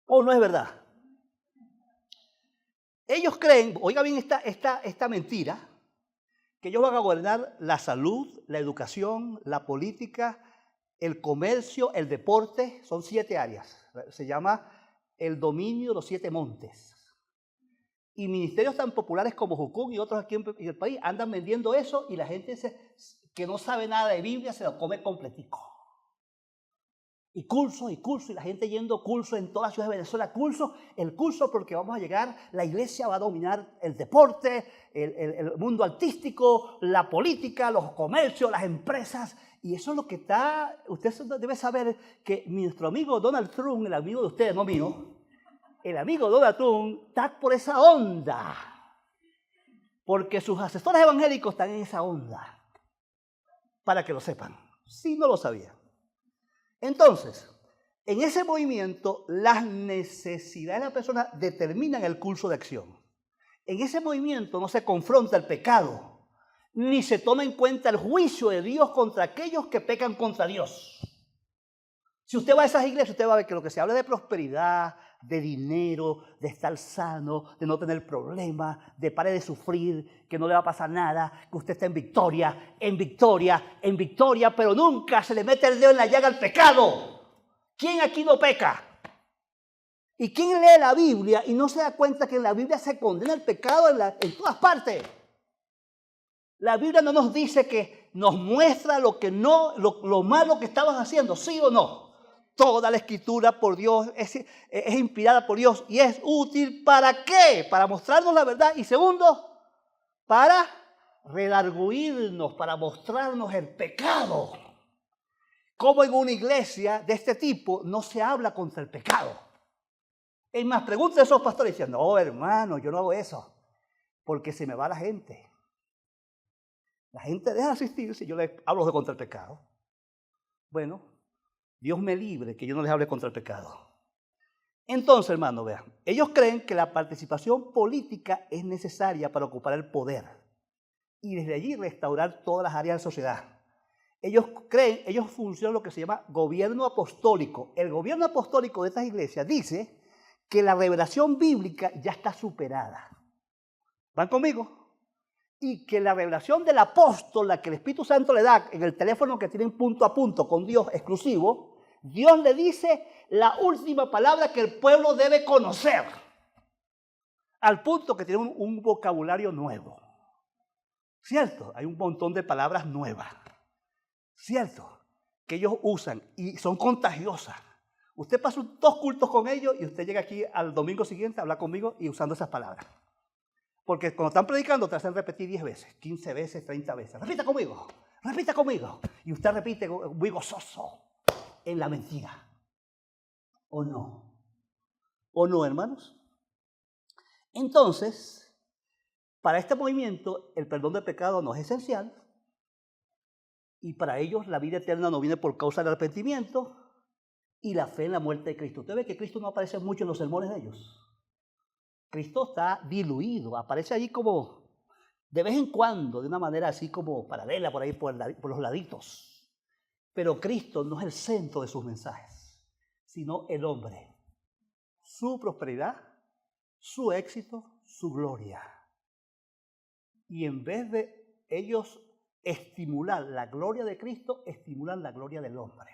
¿O no es verdad? Ellos creen, oiga bien esta mentira, que ellos van a gobernar la salud, la educación, la política, el comercio, el deporte, son 7 áreas. Se llama el dominio de los 7 montes. Y ministerios tan populares como Jucún y otros aquí en el país andan vendiendo eso y la gente que no sabe nada de Biblia se lo come completico. Y cursos, y la gente yendo cursos en toda la ciudad de Venezuela, el curso porque vamos a llegar, la iglesia va a dominar el deporte, el mundo artístico, la política, los comercios, las empresas, y eso es lo que está, usted debe saber que nuestro amigo Donald Trump, el amigo de ustedes, no mío, el amigo Donald Trump está por esa onda, porque sus asesores evangélicos están en esa onda, para que lo sepan, si no lo sabían. Entonces, en ese movimiento, las necesidades de la persona determinan el curso de acción. En ese movimiento no se confronta el pecado, ni se toma en cuenta el juicio de Dios contra aquellos que pecan contra Dios. Si usted va a esas iglesias, usted va a ver que lo que se habla de prosperidad, de dinero, de estar sano, de no tener problemas, de pare de sufrir, que no le va a pasar nada, que usted está en victoria, en victoria, en victoria, pero nunca se le mete el dedo en la llaga al pecado. ¿Quién aquí no peca? ¿Y quién lee la Biblia y no se da cuenta que en la Biblia se condena el pecado en todas partes? La Biblia no nos dice que nos muestra lo malo que estamos haciendo, ¿sí o no? Toda la escritura por Dios es inspirada por Dios y es útil ¿para qué? Para mostrarnos la verdad y segundo, para redarguirnos, para mostrarnos el pecado. cómo en una iglesia de este tipo no se habla contra el pecado. Es más, preguntan a esos pastores y dicen, no, hermano, yo no hago eso, porque se me va la gente. La gente deja de asistir si yo les hablo de contra el pecado. Bueno, Dios me libre que yo no les hable contra el pecado. Entonces, hermano, vean, ellos creen que la participación política es necesaria para ocupar el poder y desde allí restaurar todas las áreas de la sociedad. Ellos funcionan lo que se llama gobierno apostólico. El gobierno apostólico de estas iglesias dice que la revelación bíblica ya está superada. ¿Van conmigo? Y que la revelación del apóstol, la que el Espíritu Santo le da en el teléfono que tienen punto a punto con Dios exclusivo, Dios le dice la última palabra que el pueblo debe conocer, al punto que tiene un vocabulario nuevo. ¿Cierto? Hay un montón de palabras nuevas. ¿Cierto? Que ellos usan y son contagiosas. Usted pasa 2 cultos con ellos y usted llega aquí al domingo siguiente a hablar conmigo y usando esas palabras. Porque cuando están predicando te hacen repetir 10 veces, 15 veces, 30 veces. Repita conmigo, repita conmigo. Y usted repite muy gozoso en la mentira. ¿O no? ¿O no, hermanos? Entonces, para este movimiento, el perdón del pecado no es esencial. Y para ellos la vida eterna no viene por causa del arrepentimiento y la fe en la muerte de Cristo. Usted ve que Cristo no aparece mucho en los sermones de ellos. Cristo está diluido, aparece allí como de vez en cuando, de una manera así como paralela por ahí por los laditos. Pero Cristo no es el centro de sus mensajes, sino el hombre. Su prosperidad, su éxito, su gloria. Y en vez de ellos estimular la gloria de Cristo, estimulan la gloria del hombre.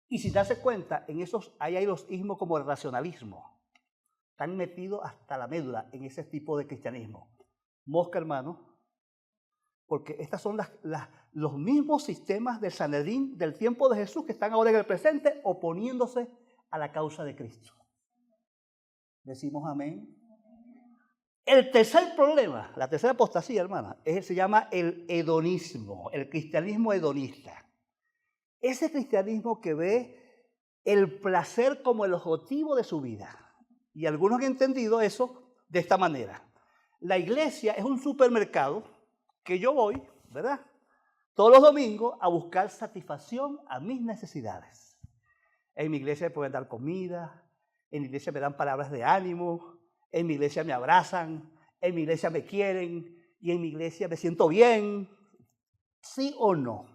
Y si te das cuenta, en esos hay los ismos como el racionalismo. Están metidos hasta la médula en ese tipo de cristianismo. Mosca, hermano, porque estos son los mismos sistemas del Sanedrín del tiempo de Jesús que están ahora en el presente oponiéndose a la causa de Cristo. Decimos amén. El tercer problema, la tercera apostasía, hermana, se llama el hedonismo, el cristianismo hedonista. Ese cristianismo que ve el placer como el objetivo de su vida. Y algunos han entendido eso de esta manera. La iglesia es un supermercado que yo voy, ¿verdad?, todos los domingos a buscar satisfacción a mis necesidades. En mi iglesia me pueden dar comida, en mi iglesia me dan palabras de ánimo, en mi iglesia me abrazan, en mi iglesia me quieren y en mi iglesia me siento bien. ¿Sí o no?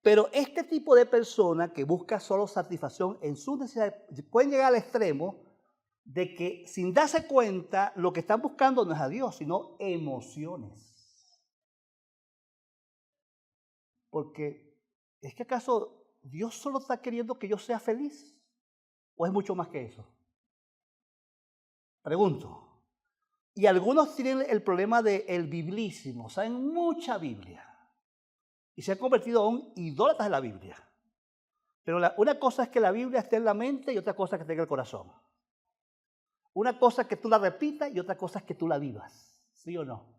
Pero este tipo de persona que busca solo satisfacción en sus necesidades pueden llegar al extremo de que sin darse cuenta lo que están buscando no es a Dios, sino emociones. Porque ¿es que acaso Dios solo está queriendo que yo sea feliz? ¿O es mucho más que eso? Pregunto. Y algunos tienen el problema del biblismo, saben mucha Biblia y se han convertido aún idólatras de la Biblia. Pero una cosa es que la Biblia esté en la mente y otra cosa es que esté en el corazón. Una cosa es que tú la repitas y otra cosa es que tú la vivas. ¿Sí o no?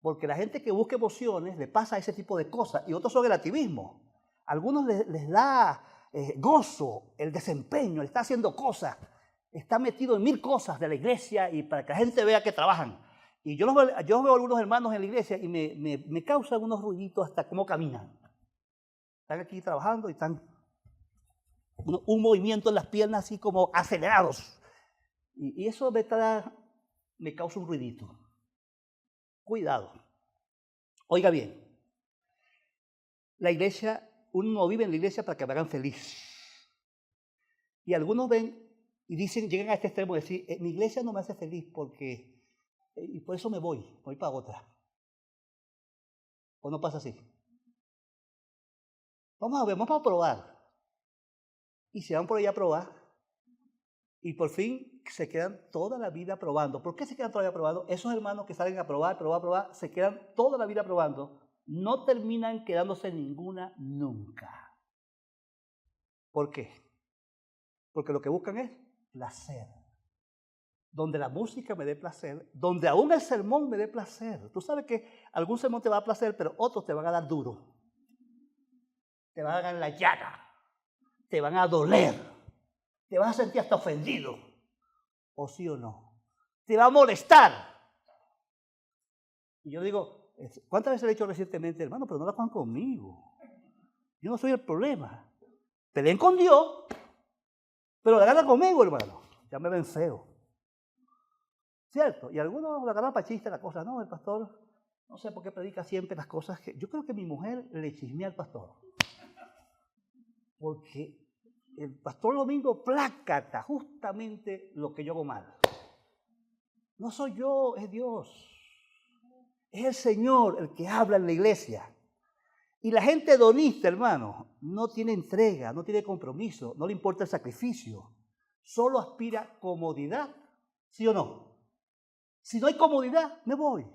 Porque la gente que busca emociones le pasa ese tipo de cosas y otros son el activismo. A algunos les da gozo el desempeño, el estar haciendo cosas. Está metido en 1000 cosas de la iglesia y para que la gente vea que trabajan. Y yo veo a algunos hermanos en la iglesia y me causan unos ruiditos hasta cómo caminan. Están aquí trabajando y están un movimiento en las piernas así como acelerados. Y eso me causa un ruidito. Cuidado. Oiga bien, la iglesia, uno no vive en la iglesia para que me hagan feliz. Y algunos ven y dicen, llegan a este extremo de decir, mi iglesia no me hace feliz porque, y por eso me voy para otra. ¿O no pasa así? Vamos a ver, vamos a probar. Y se van por allá a probar. Y por fin se quedan toda la vida probando. ¿Por qué se quedan toda la vida probando? Esos hermanos que salen a probar, se quedan toda la vida probando. No terminan quedándose ninguna nunca. ¿Por qué? Porque lo que buscan es placer. Donde la música me dé placer, donde aún el sermón me dé placer. Tú sabes que algún sermón te va a dar placer, pero otros te van a dar duro. te van a dar en la llaga, te van a doler, te vas a sentir hasta ofendido, o sí o no, te va a molestar. Y yo digo, ¿cuántas veces le he dicho recientemente, hermano, pero no la juegan conmigo? Yo no soy el problema. Peleen con Dios, pero la ganan conmigo, hermano. Ya me ven feo. ¿Cierto? Y algunos la ganan para chiste la cosa. No, el pastor, no sé por qué predica siempre las cosas que... Yo creo que mi mujer le chismea al pastor. Porque el pastor Domingo placata justamente lo que yo hago mal. No soy yo, es Dios. Es el Señor el que habla en la iglesia. Y la gente hedonista, hermano, no tiene entrega, no tiene compromiso, no le importa el sacrificio. Solo aspira a comodidad, ¿sí o no? Si no hay comodidad, me voy.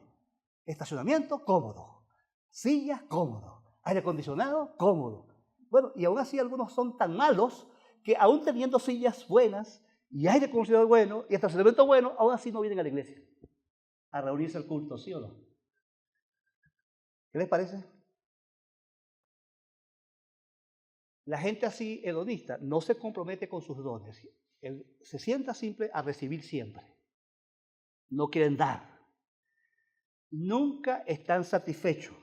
Estacionamiento, cómodo. Sillas, cómodo. Aire acondicionado, cómodo. Bueno, y aún así algunos son tan malos que aún teniendo sillas buenas y aire acondicionado bueno y estacionamiento bueno, aún así no vienen a la iglesia a reunirse al culto, ¿sí o no? ¿Qué les parece? La gente así hedonista no se compromete con sus dones. Él se sienta simple a recibir siempre. No quieren dar. Nunca están satisfechos.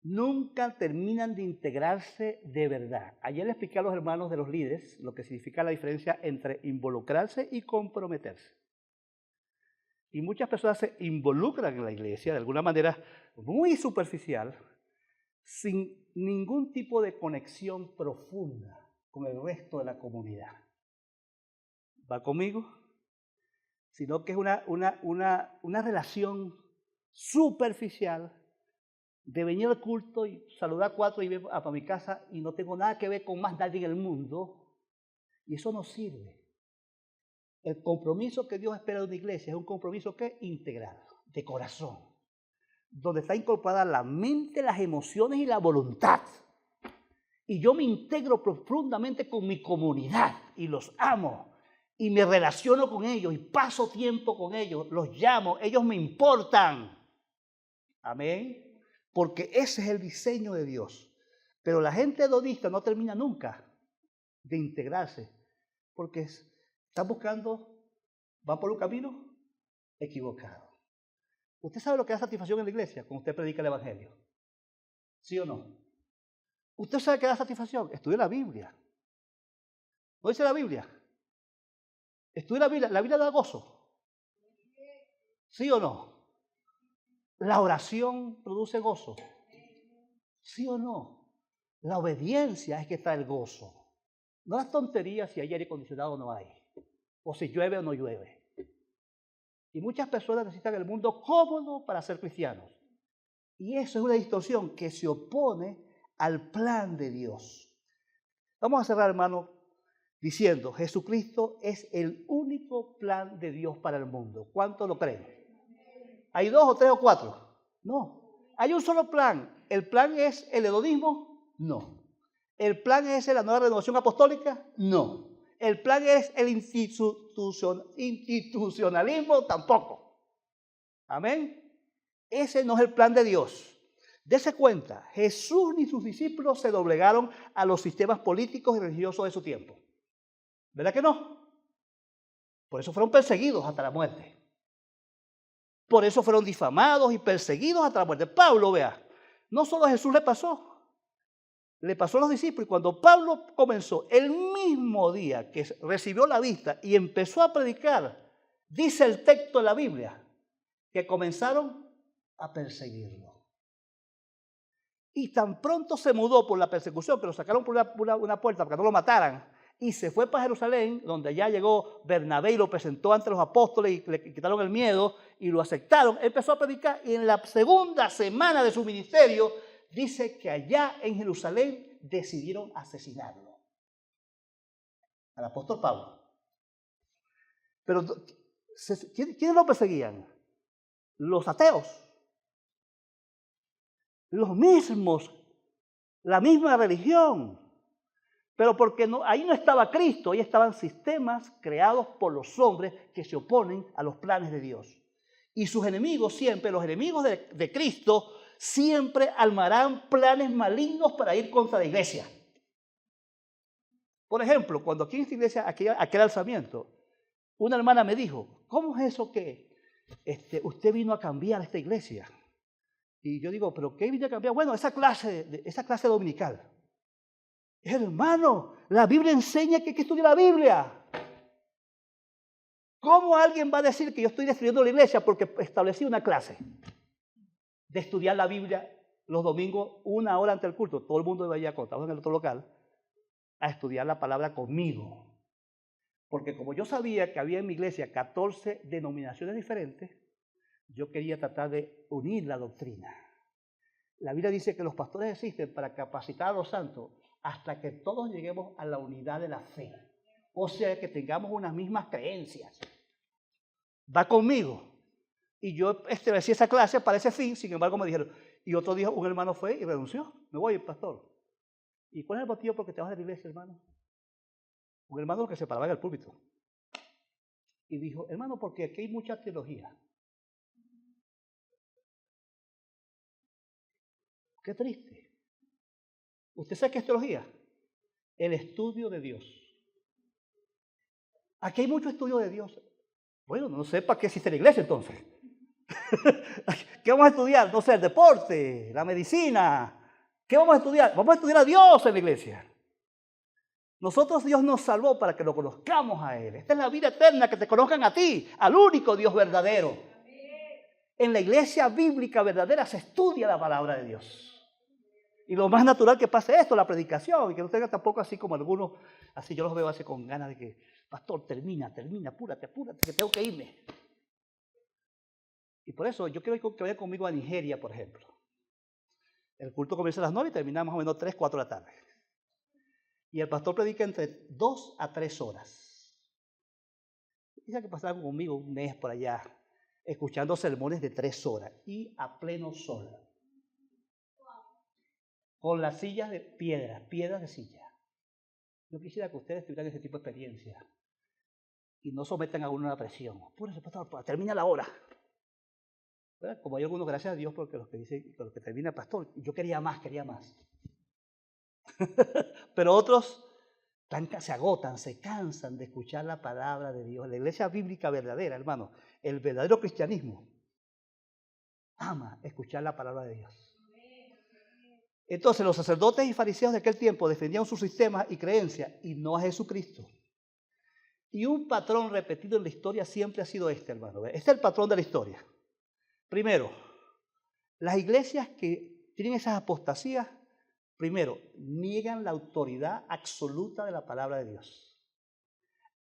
Nunca terminan de integrarse de verdad. Ayer le expliqué a los hermanos de los líderes lo que significa la diferencia entre involucrarse y comprometerse. Y muchas personas se involucran en la iglesia de alguna manera muy superficial, sin ningún tipo de conexión profunda con el resto de la comunidad. ¿Va conmigo? Sino que es una relación superficial de venir al culto y saludar 4 y ir a mi casa y no tengo nada que ver con más nadie en el mundo. Y eso no sirve. El compromiso que Dios espera de una iglesia es un compromiso que es integral, de corazón, donde está incorporada la mente, las emociones y la voluntad. Y yo me integro profundamente con mi comunidad y los amo. Y me relaciono con ellos y paso tiempo con ellos, los llamo, ellos me importan. Amén. Porque ese es el diseño de Dios. Pero la gente hedonista no termina nunca de integrarse, porque están buscando, van por un camino equivocado. ¿Usted sabe lo que da satisfacción en la iglesia cuando usted predica el evangelio? ¿Sí o no? ¿Usted sabe qué da satisfacción? Estudia la Biblia. ¿No dice la Biblia? Estudia la Biblia. La Biblia da gozo. ¿Sí o no? La oración produce gozo. ¿Sí o no? La obediencia es que trae el gozo. No las tonterías si hay aire acondicionado o no hay. O si llueve o no llueve. Y muchas personas necesitan el mundo cómodo para ser cristianos. Y eso es una distorsión que se opone al plan de Dios. Vamos a cerrar, hermano, diciendo, Jesucristo es el único plan de Dios para el mundo. ¿Cuántos lo creen? ¿Hay 2 o 3 o 4? No. ¿Hay un solo plan? ¿El plan es el hedonismo? No. ¿El plan es la nueva renovación apostólica? No. ¿El plan es el institucionalismo? Tampoco. Amén. Ese no es el plan de Dios. Dese cuenta, Jesús ni sus discípulos se doblegaron a los sistemas políticos y religiosos de su tiempo. ¿Verdad que no? Por eso fueron perseguidos hasta la muerte. Por eso fueron difamados y perseguidos hasta la muerte. Pablo, vea, no solo a Jesús le pasó a los discípulos. Y cuando Pablo comenzó, el mismo día que recibió la vista y empezó a predicar, dice el texto de la Biblia, que comenzaron a perseguirlo. Y tan pronto se mudó por la persecución, que lo sacaron por una puerta para que no lo mataran, y se fue para Jerusalén, donde ya llegó Bernabé y lo presentó ante los apóstoles y le quitaron el miedo y lo aceptaron. Empezó a predicar y en la segunda semana de su ministerio dice que allá en Jerusalén decidieron asesinarlo. Al apóstol Pablo. Pero ¿quiénes lo perseguían? Los ateos. Los mismos, la misma religión. Pero porque ahí no estaba Cristo, ahí estaban sistemas creados por los hombres que se oponen a los planes de Dios. Y sus enemigos siempre, los enemigos de Cristo, siempre armarán planes malignos para ir contra la iglesia. Por ejemplo, cuando aquí en esta iglesia, aquel alzamiento, una hermana me dijo, ¿cómo es eso que usted vino a cambiar esta iglesia? Y yo digo, ¿pero qué vino a cambiar? Bueno, esa clase dominical. Hermano, la Biblia enseña que hay que estudiar la Biblia. ¿Cómo alguien va a decir que yo estoy destruyendo la iglesia porque establecí una clase de estudiar la Biblia los domingos 1 hora antes del culto? Todo el mundo iba allá, estamos en el otro local, a estudiar la palabra conmigo. Porque como yo sabía que había en mi iglesia 14 denominaciones diferentes, yo quería tratar de unir la doctrina. La Biblia dice que los pastores existen para capacitar a los santos hasta que todos lleguemos a la unidad de la fe. O sea, que tengamos unas mismas creencias. Va conmigo. Y yo establecí esa clase para ese fin, sin embargo me dijeron, y otro día un hermano fue y renunció. Me voy, pastor. ¿Y cuál es el motivo por qué te vas de la iglesia, hermano? Un hermano que se paraba en el púlpito. Y dijo, hermano, porque aquí hay mucha teología. Qué triste. ¿Usted sabe qué es teología? El estudio de Dios. Aquí hay mucho estudio de Dios. Bueno, no sé para qué existe la iglesia entonces. ¿Qué vamos a estudiar? No sé, el deporte, la medicina. ¿Qué vamos a estudiar? Vamos a estudiar a Dios en la iglesia. Nosotros Dios nos salvó para que lo conozcamos a Él. Esta es la vida eterna, que te conozcan a ti, al único Dios verdadero. En la iglesia bíblica verdadera se estudia la palabra de Dios. Y lo más natural que pase esto, la predicación, y que no tenga tampoco así como algunos, así yo los veo así con ganas de que, pastor, termina, apúrate, que tengo que irme. Y por eso yo quiero que vaya conmigo a Nigeria, por ejemplo. El culto comienza a las 9 y termina más o menos 3, 4 de la tarde. Y el pastor predica entre 2 a 3 horas. Quizá que pasaran conmigo un mes por allá, escuchando sermones de 3 horas y a pleno sol. Con las sillas de piedras de silla. Yo quisiera que ustedes tuvieran ese tipo de experiencia y no sometan a uno a la presión. Apúrese, pastor, termina la hora. ¿Verdad? Como hay algunos, gracias a Dios, porque los que dicen, los que termina el pastor, yo quería más. Pero otros se agotan, se cansan de escuchar la palabra de Dios. La iglesia bíblica verdadera, hermano, el verdadero cristianismo, ama escuchar la palabra de Dios. Entonces los sacerdotes y fariseos de aquel tiempo defendían sus sistemas y creencias y no a Jesucristo. Y un patrón repetido en la historia siempre ha sido este, hermano. Este es el patrón de la historia. Primero, las iglesias que tienen esas apostasías, primero, niegan la autoridad absoluta de la palabra de Dios.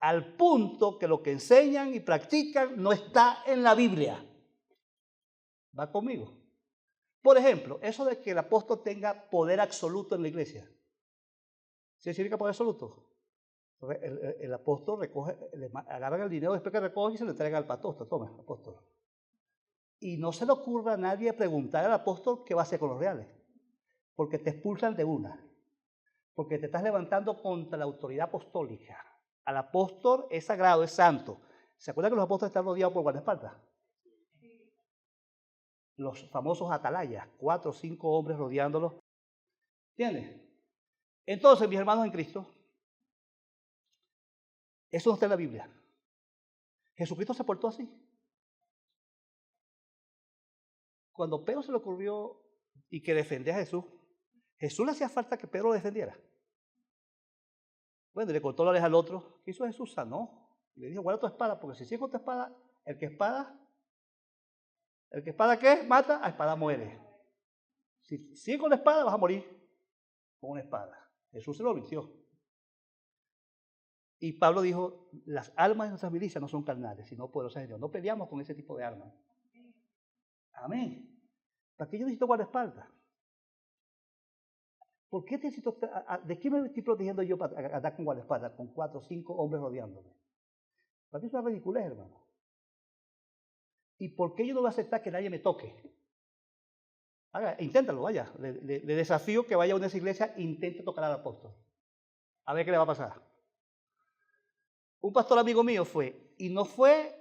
Al punto que lo que enseñan y practican no está en la Biblia. ¿Va conmigo? Por ejemplo, eso de que el apóstol tenga poder absoluto en la iglesia. ¿Sí significa poder absoluto? El apóstol recoge, agarra el dinero después que recoge y se lo entrega al apóstol. Toma, apóstol. Y no se le ocurra a nadie preguntar al apóstol qué va a hacer con los reales. Porque te expulsan de una. Porque te estás levantando contra la autoridad apostólica. Al apóstol es sagrado, es santo. ¿Se acuerdan que los apóstoles están rodeados por guardaespaldas? Los famosos atalayas, 4 o 5 hombres rodeándolos. ¿Entiendes? Entonces, mis hermanos en Cristo, eso no está en la Biblia. Jesucristo se portó así. Cuando Pedro se le ocurrió y que defendía a Jesús, Jesús le hacía falta que Pedro lo defendiera. Bueno, y le cortó la oreja al otro. ¿Qué hizo Jesús? Sanó. Y le dijo, guarda tu espada, porque si sigue con tu espada, el que espada ¿qué? Mata, a espada muere. Si sigue con la espada, vas a morir con una espada. Jesús se lo advirtió. Y Pablo dijo, las armas de nuestras milicias no son carnales, sino poderosas en Dios. No peleamos con ese tipo de armas. Amén. ¿Para qué yo necesito guardaespaldas? ¿Por qué necesito, ¿de qué me estoy protegiendo yo para andar con guardaespaldas? Con 4 o 5 hombres rodeándome. ¿Para qué es una ridiculez, hermano? ¿Y por qué yo no voy a aceptar que nadie me toque? Inténtalo, vaya. Le desafío que vaya a una iglesia e intente tocar al apóstol. A ver qué le va a pasar. Un pastor amigo mío fue, y no fue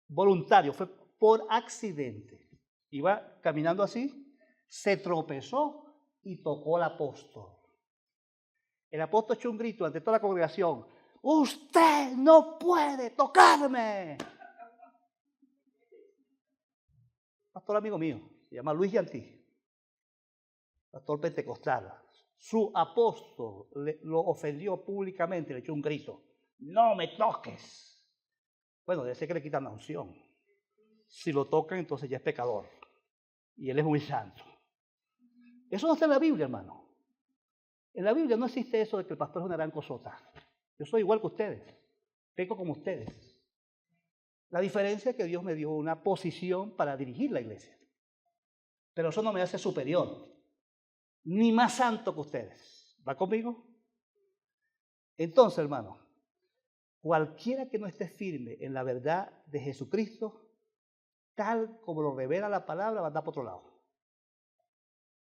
voluntario, fue por accidente. Iba caminando así, se tropezó y tocó al apóstol. El apóstol echó un grito ante toda la congregación: ¡usted no puede tocarme! Pastor amigo mío, se llama Luis Yantí, pastor pentecostal. Su apóstol lo ofendió públicamente, le echó un grito: ¡no me toques! Bueno, debe ser que le quitan la unción. Si lo tocan, entonces ya es pecador. Y él es muy santo. Eso no está en la Biblia, hermano. En la Biblia no existe eso de que el pastor es una gran cosota. Yo soy igual que ustedes. Peco como ustedes. La diferencia es que Dios me dio una posición para dirigir la iglesia. Pero eso no me hace superior, ni más santo que ustedes. ¿Va conmigo? Entonces, hermano, cualquiera que no esté firme en la verdad de Jesucristo, tal como lo revela la palabra, va a andar por otro lado.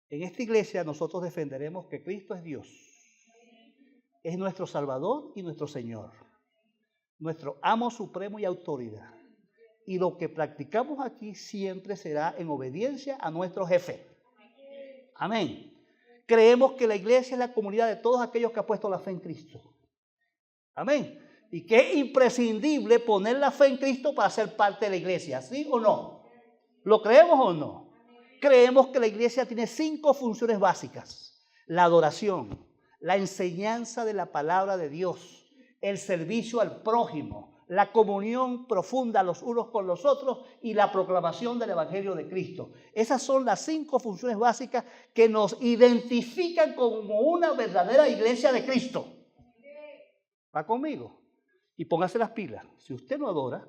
En esta iglesia nosotros defenderemos que Cristo es Dios. Es nuestro Salvador y nuestro Señor. Nuestro amo supremo y autoridad. Y lo que practicamos aquí siempre será en obediencia a nuestro jefe. Amén. Creemos que la iglesia es la comunidad de todos aquellos que han puesto la fe en Cristo. Amén. Y que es imprescindible poner la fe en Cristo para ser parte de la iglesia. ¿Sí o no? ¿Lo creemos o no? Creemos que la iglesia tiene 5 funciones básicas: la adoración, la enseñanza de la palabra de Dios, el servicio al prójimo, la comunión profunda los unos con los otros y la proclamación del Evangelio de Cristo. Esas son las 5 funciones básicas que nos identifican como una verdadera iglesia de Cristo. ¿Va conmigo? Y póngase las pilas. Si usted no adora,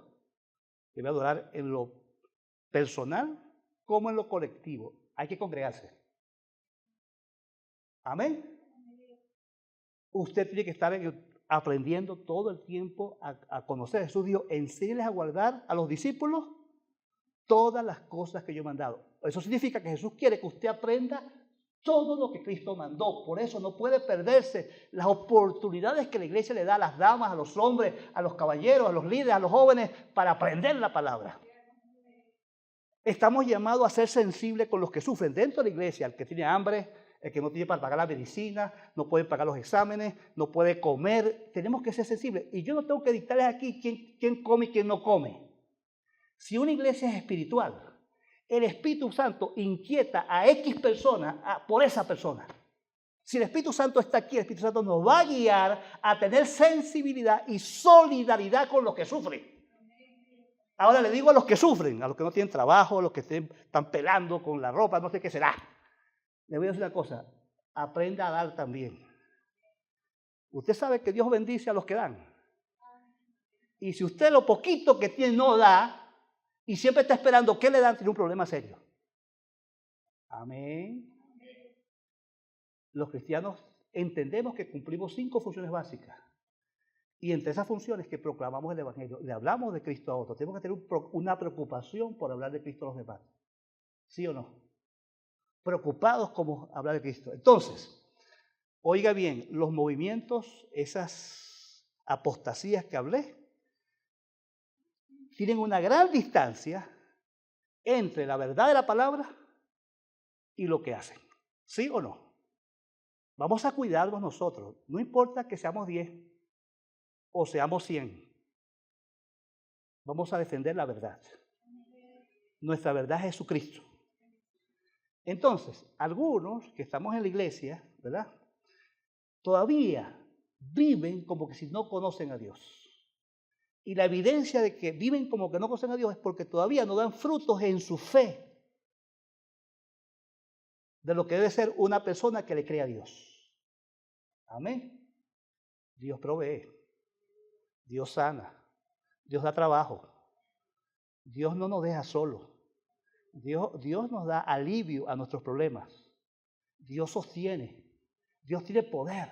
debe adorar en lo personal como en lo colectivo. Hay que congregarse. Amén. Usted tiene que estar aprendiendo todo el tiempo a conocer. Jesús dijo: enséñales a guardar a los discípulos todas las cosas que yo he mandado. Eso significa que Jesús quiere que usted aprenda todo lo que Cristo mandó. Por eso no puede perderse las oportunidades que la iglesia le da a las damas, a los hombres, a los caballeros, a los líderes, a los jóvenes, para aprender la palabra. Estamos llamados a ser sensibles con los que sufren dentro de la iglesia: el que tiene hambre, el que no tiene para pagar la medicina, no puede pagar los exámenes, no puede comer. Tenemos que ser sensibles. Y yo no tengo que dictarles aquí quién come y quién no come. Si una iglesia es espiritual, el Espíritu Santo inquieta a X persona por esa persona. Si el Espíritu Santo está aquí, el Espíritu Santo nos va a guiar a tener sensibilidad y solidaridad con los que sufren. Ahora le digo a los que sufren, a los que no tienen trabajo, a los que están pelando con la ropa, no sé qué será. Le voy a decir una cosa: aprenda a dar también. Usted sabe que Dios bendice a los que dan. Y si usted lo poquito que tiene no da, y siempre está esperando que le dan, tiene un problema serio. Amén. Los cristianos entendemos que cumplimos 5 funciones básicas. Y entre esas funciones que proclamamos el Evangelio, le hablamos de Cristo a otros. Tenemos que tener una preocupación por hablar de Cristo a los demás. ¿Sí o no? Preocupados como hablar de Cristo. Entonces, oiga bien, los movimientos, esas apostasías que hablé, tienen una gran distancia entre la verdad de la palabra y lo que hacen. ¿Sí o no? Vamos a cuidarnos nosotros. No importa que seamos 10 o seamos 100. Vamos a defender la verdad. Nuestra verdad es Jesucristo. Entonces, algunos que estamos en la iglesia, ¿verdad?, todavía viven como que si no conocen a Dios. Y la evidencia de que viven como que no conocen a Dios es porque todavía no dan frutos en su fe de lo que debe ser una persona que le cree a Dios. Amén. Dios provee. Dios sana. Dios da trabajo. Dios no nos deja solos. Dios nos da alivio a nuestros problemas. Dios sostiene. Dios tiene poder.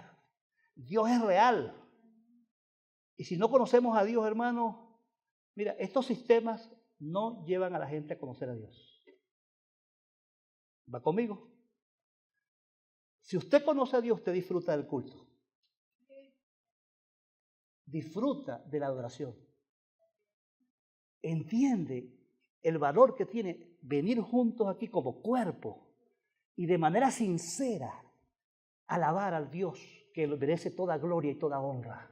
Dios es real. Y si no conocemos a Dios, hermano, mira, estos sistemas no llevan a la gente a conocer a Dios. ¿Va conmigo? Si usted conoce a Dios, usted disfruta del culto. Disfruta de la adoración. Entiende el valor que tiene venir juntos aquí como cuerpo y de manera sincera alabar al Dios que merece toda gloria y toda honra.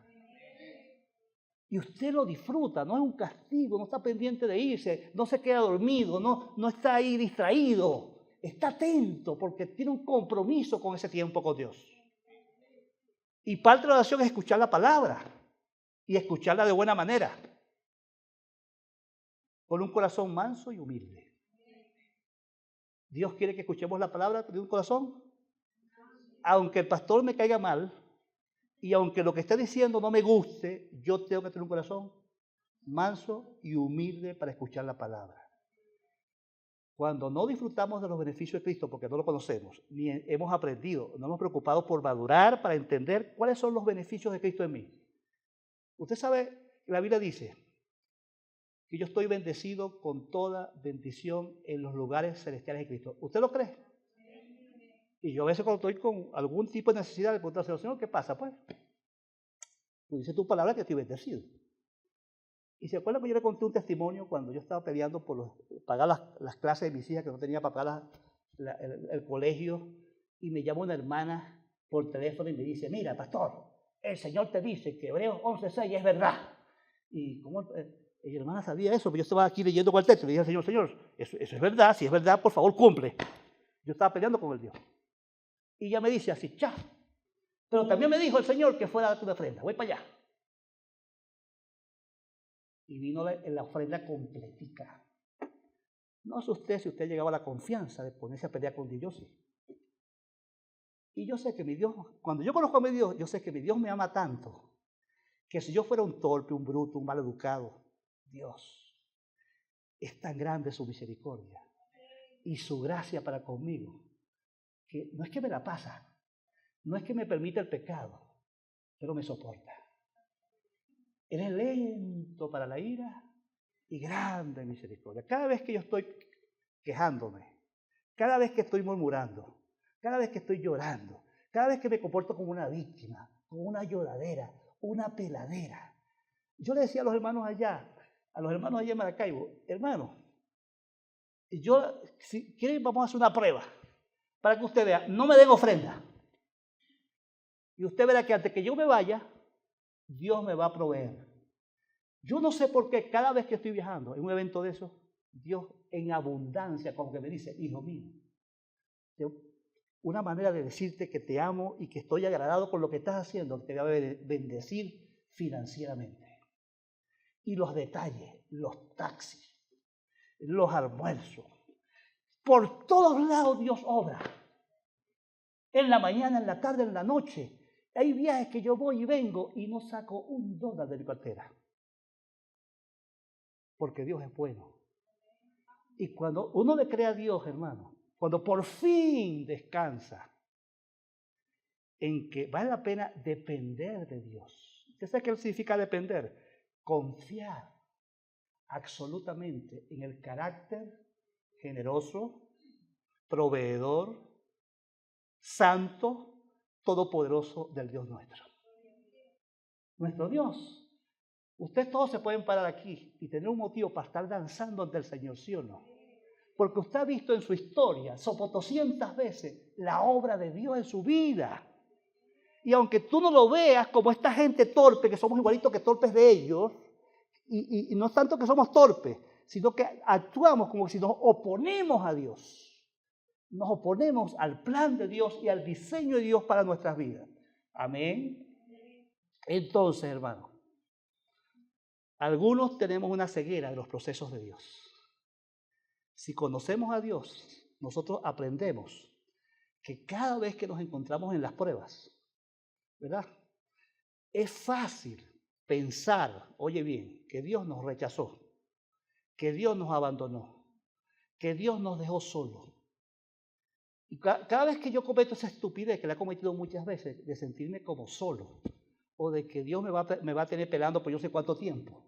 Y usted lo disfruta, no es un castigo, no está pendiente de irse, no se queda dormido, no está ahí distraído. Está atento porque tiene un compromiso con ese tiempo con Dios. Y parte de la oración es escuchar la palabra y escucharla de buena manera, con un corazón manso y humilde. Dios quiere que escuchemos la palabra de un corazón, aunque el pastor me caiga mal, y aunque lo que esté diciendo no me guste, yo tengo que tener un corazón manso y humilde para escuchar la palabra. Cuando no disfrutamos de los beneficios de Cristo porque no lo conocemos, ni hemos aprendido, no hemos preocupado por madurar para entender cuáles son los beneficios de Cristo en mí. Usted sabe que la Biblia dice que yo estoy bendecido con toda bendición en los lugares celestiales de Cristo. ¿Usted lo cree? Y yo a veces cuando estoy con algún tipo de necesidad de preguntarse al Señor, ¿qué pasa? Pues, tú dices tu palabra que estoy bendecido. Y se acuerda que yo le conté un testimonio cuando yo estaba peleando por pagar las clases de mis hijas, que no tenía para pagar el colegio, y me llama una hermana por teléfono y me dice, mira, pastor, el Señor te dice que Hebreos 11:6 es verdad. Y como mi hermana sabía eso, pero yo estaba aquí leyendo cuál texto, y le dije al Señor, eso es verdad, si es verdad, por favor, cumple. Yo estaba peleando con el Dios. Y ella me dice así, cha, pero también me dijo el Señor que fuera a darte una ofrenda, voy para allá. Y vino la ofrenda completica. No sé usted si usted llegaba a la confianza de ponerse a pelear con Dios, yo sí. Y yo sé que mi Dios, cuando yo conozco a mi Dios, yo sé que mi Dios me ama tanto, que si yo fuera un torpe, un bruto, un mal educado, Dios, es tan grande su misericordia y su gracia para conmigo, que no es que me la pasa, no es que me permite el pecado, pero me soporta. Él es lento para la ira y grande en misericordia. Cada vez que yo estoy quejándome, cada vez que estoy murmurando, cada vez que estoy llorando, cada vez que me comporto como una víctima, como una lloradera, una peladera. Yo le decía a los hermanos allá en Maracaibo, hermanos, si quieren vamos a hacer una prueba para que usted vea, no me den ofrenda. Y usted verá que antes que yo me vaya, Dios me va a proveer. Yo no sé por qué cada vez que estoy viajando en un evento de esos, Dios en abundancia como que me dice, hijo mío, una manera de decirte que te amo y que estoy agradado con lo que estás haciendo, que te voy a bendecir financieramente. Y los detalles, los taxis, los almuerzos, por todos lados Dios obra. En la mañana, en la tarde, en la noche. Hay viajes que yo voy y vengo y no saco $1 de mi cartera. Porque Dios es bueno. Y cuando uno le cree a Dios, hermano, cuando por fin descansa en que vale la pena depender de Dios. ¿Usted sabe qué significa depender? Confiar absolutamente en el carácter generoso, proveedor, santo, todopoderoso del Dios nuestro. Nuestro Dios. Ustedes todos se pueden parar aquí y tener un motivo para estar danzando ante el Señor, ¿sí o no? Porque usted ha visto en su historia, 200 veces, la obra de Dios en su vida. Y aunque tú no lo veas como esta gente torpe, que somos igualitos que torpes de ellos, y no es tanto que somos torpes, sino que actuamos como si nos oponemos a Dios. Nos oponemos al plan de Dios y al diseño de Dios para nuestras vidas. Amén. Entonces, hermano, algunos tenemos una ceguera de los procesos de Dios. Si conocemos a Dios, nosotros aprendemos que cada vez que nos encontramos en las pruebas, ¿verdad? Es fácil pensar, oye bien, que Dios nos rechazó, que Dios nos abandonó, que Dios nos dejó solos. Y cada vez que yo cometo esa estupidez, que la he cometido muchas veces, de sentirme como solo, o de que Dios me va a tener pelando por yo sé cuánto tiempo,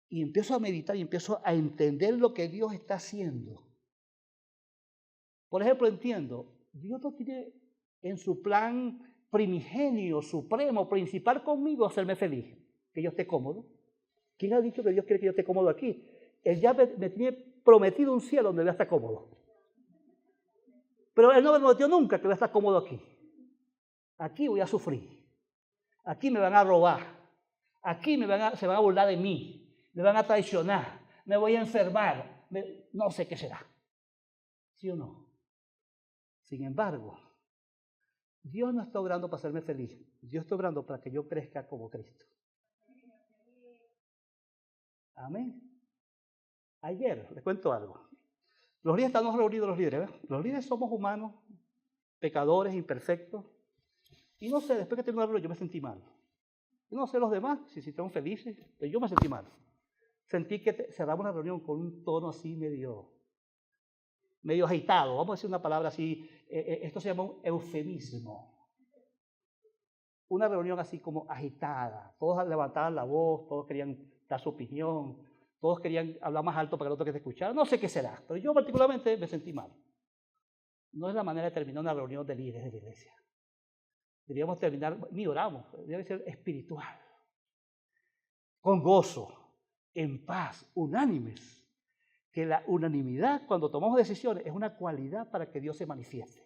y empiezo a meditar y empiezo a entender lo que Dios está haciendo. Por ejemplo, entiendo, Dios no tiene en su plan primigenio, supremo, principal conmigo hacerme feliz, que yo esté cómodo. ¿Quién ha dicho que Dios quiere que yo esté cómodo aquí? Él ya me tiene prometido un cielo donde voy a estar cómodo. Pero Él no me prometió nunca que voy a estar cómodo aquí. Aquí voy a sufrir. Aquí me van a robar. Aquí se van a burlar de mí. Me van a traicionar. Me voy a enfermar. No sé qué será. ¿Sí o no? Sin embargo, Dios no está obrando para hacerme feliz. Dios está obrando para que yo crezca como Cristo. Amén. Ayer, les cuento algo. Los líderes estamos reunidos, los líderes. Los líderes somos humanos, pecadores, imperfectos. Y no sé, después que tengo una reunión, yo me sentí mal. Yo no sé los demás, si están felices, pero yo me sentí mal. Sentí que cerramos la reunión con un tono así medio agitado. Vamos a decir una palabra así. Esto se llama un eufemismo. Una reunión así como agitada. Todos levantaban la voz, todos querían dar su opinión, todos querían hablar más alto para que el otro que te escuchara. No sé qué será, pero yo particularmente me sentí mal. No es la manera de terminar una reunión de líderes de la iglesia. Deberíamos terminar, ni oramos, debe ser espiritual, con gozo, en paz, unánimes. Que la unanimidad cuando tomamos decisiones es una cualidad para que Dios se manifieste.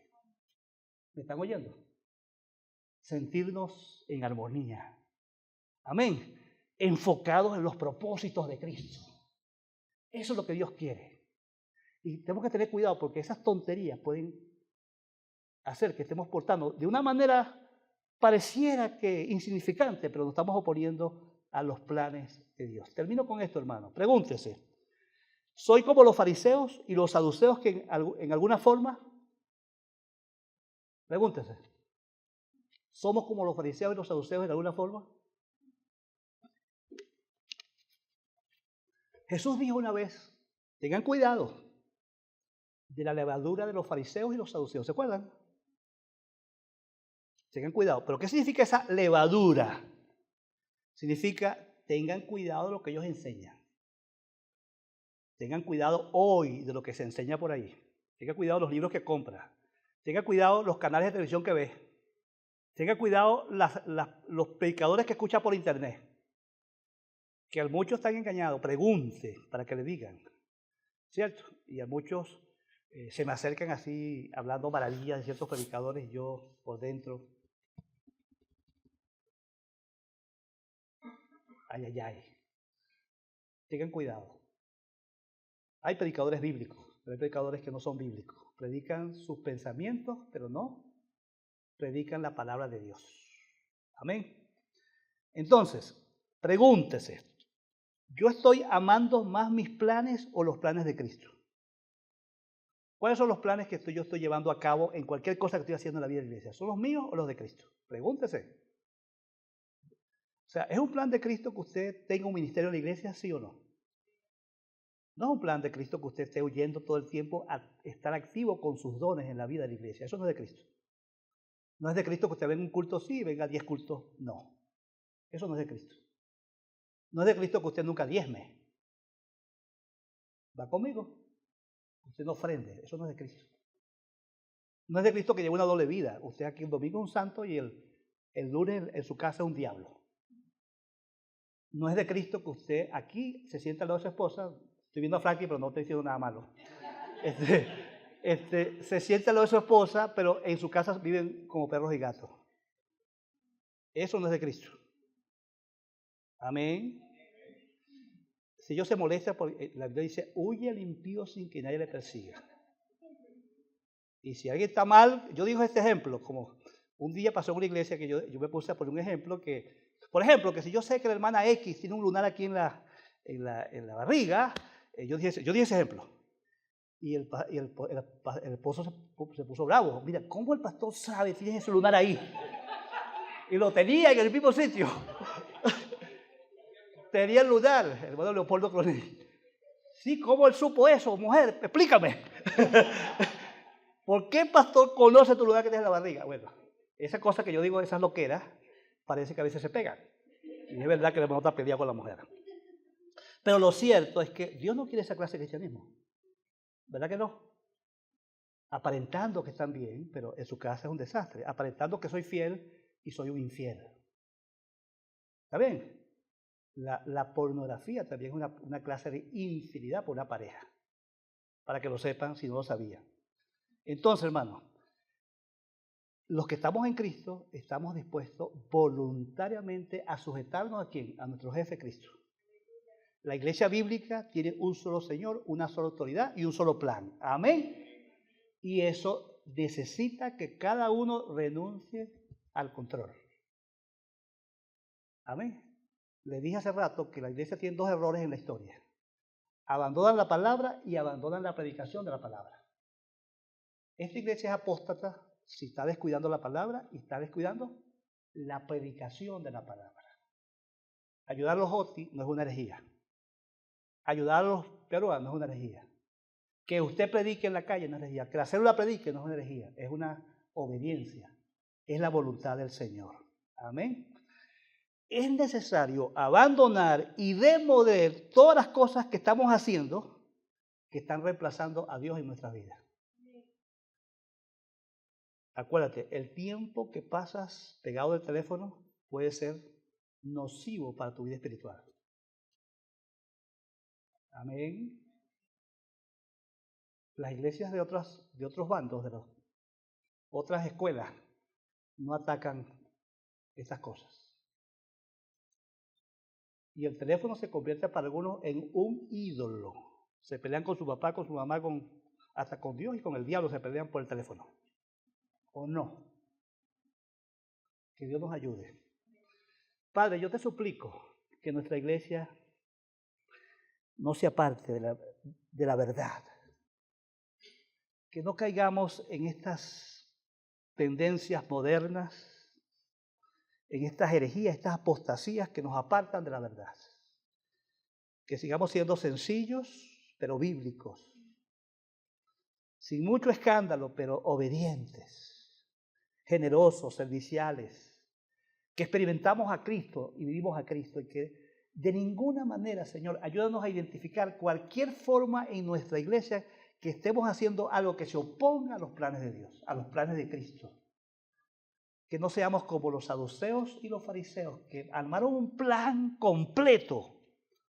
¿Me están oyendo? Sentirnos en armonía. Amén. Enfocados en los propósitos de Cristo. Eso es lo que Dios quiere. Y tenemos que tener cuidado porque esas tonterías pueden hacer que estemos portando de una manera pareciera que insignificante, pero nos estamos oponiendo a los planes de Dios. Termino con esto, hermano. Pregúntese. ¿Soy como los fariseos y los saduceos que en alguna forma? Pregúntese. ¿Somos como los fariseos y los saduceos en alguna forma? Jesús dijo una vez, tengan cuidado de la levadura de los fariseos y los saduceos. ¿Se acuerdan? Tengan cuidado. ¿Pero qué significa esa levadura? Significa, tengan cuidado de lo que ellos enseñan. Tengan cuidado hoy de lo que se enseña por ahí. Tengan cuidado de los libros que compra. Tengan cuidado los canales de televisión que ve. Tengan cuidado los predicadores que escucha por internet. Que a muchos están engañados. Pregunte para que le digan. ¿Cierto? Y a muchos se me acercan así hablando maravillas de ciertos predicadores y yo por dentro. Ay, ay, ay. Tengan cuidado. Hay predicadores bíblicos, pero hay predicadores que no son bíblicos. Predican sus pensamientos, pero no predican la palabra de Dios. Amén. Entonces, pregúntese, ¿yo estoy amando más mis planes o los planes de Cristo? ¿Cuáles son los planes que yo estoy llevando a cabo en cualquier cosa que estoy haciendo en la vida de la iglesia? ¿Son los míos o los de Cristo? Pregúntese. O sea, ¿es un plan de Cristo que usted tenga un ministerio en la iglesia, sí o no? No es un plan de Cristo que usted esté huyendo todo el tiempo a estar activo con sus dones en la vida de la iglesia. Eso no es de Cristo. No es de Cristo que usted venga a un culto sí y venga a 10 cultos. No. Eso no es de Cristo. No es de Cristo que usted nunca diezme. ¿Va conmigo? Usted no ofrende. Eso no es de Cristo. No es de Cristo que lleve una doble vida. Usted aquí el domingo es un santo y el lunes en su casa es un diablo. No es de Cristo que usted aquí se sienta al lado de su esposa. Estoy viendo a Frankie, pero no estoy diciendo nada malo. Se sienta al lado de su esposa, pero en su casa viven como perros y gatos. Eso no es de Cristo. Amén. Si Dios se molesta, porque la Biblia dice, huye al impío sin que nadie le persiga. Y si alguien está mal, yo digo este ejemplo, como un día pasó en una iglesia que yo me puse a poner un ejemplo que, por ejemplo, que si yo sé que la hermana X tiene un lunar aquí en la barriga, yo dije ese ejemplo. Y el esposo se puso bravo. Mira, ¿cómo el pastor sabe si tiene ese lunar ahí? Y lo tenía en el mismo sitio. Tenía el lunar, el hermano Leopoldo Cronel. Sí, ¿cómo él supo eso, mujer? Explícame. ¿Por qué el pastor conoce tu lunar que tienes en la barriga? Bueno, esa cosa que yo digo, esas loqueras, parece que a veces se pegan. Y es verdad que la hermano está peleado con la mujer. Pero lo cierto es que Dios no quiere esa clase de cristianismo. ¿Verdad que no? Aparentando que están bien, pero en su casa es un desastre. Aparentando que soy fiel y soy un infiel. ¿Está bien? La pornografía también es una clase de infidelidad por una pareja. Para que lo sepan si no lo sabían. Entonces, hermano, los que estamos en Cristo estamos dispuestos voluntariamente a sujetarnos ¿a quién? A nuestro jefe Cristo. La iglesia bíblica tiene un solo Señor, una sola autoridad y un solo plan. Amén. Y eso necesita que cada uno renuncie al control. Amén. Le dije hace rato que la iglesia tiene dos errores en la historia. Abandonan la palabra y abandonan la predicación de la palabra. Esta iglesia es apóstata si está descuidando la palabra y está descuidando la predicación de la palabra. Ayudar a los Oti no es una herejía. Ayudar a los peruanos no es una herejía. Que usted predique en la calle no es herejía. Que la célula predique no es una herejía. Es una obediencia. Es la voluntad del Señor. Amén. Es necesario abandonar y demoler todas las cosas que estamos haciendo que están reemplazando a Dios en nuestra vida. Acuérdate, el tiempo que pasas pegado del teléfono puede ser nocivo para tu vida espiritual. Amén. Las iglesias de otros bandos, de otras escuelas, no atacan esas cosas. Y el teléfono se convierte para algunos en un ídolo. Se pelean con su papá, con su mamá, hasta con Dios y con el diablo se pelean por el teléfono. ¿O no? Que Dios nos ayude. Padre, yo te suplico que nuestra iglesia no se aparte de la verdad. Que no caigamos en estas tendencias modernas, en estas herejías, estas apostasías que nos apartan de la verdad. Que sigamos siendo sencillos, pero bíblicos. Sin mucho escándalo, pero obedientes, generosos, serviciales. Que experimentamos a Cristo y vivimos a Cristo. Y que de ninguna manera, Señor, ayúdanos a identificar cualquier forma en nuestra iglesia que estemos haciendo algo que se oponga a los planes de Dios, a los planes de Cristo. Que no seamos como los saduceos y los fariseos, que armaron un plan completo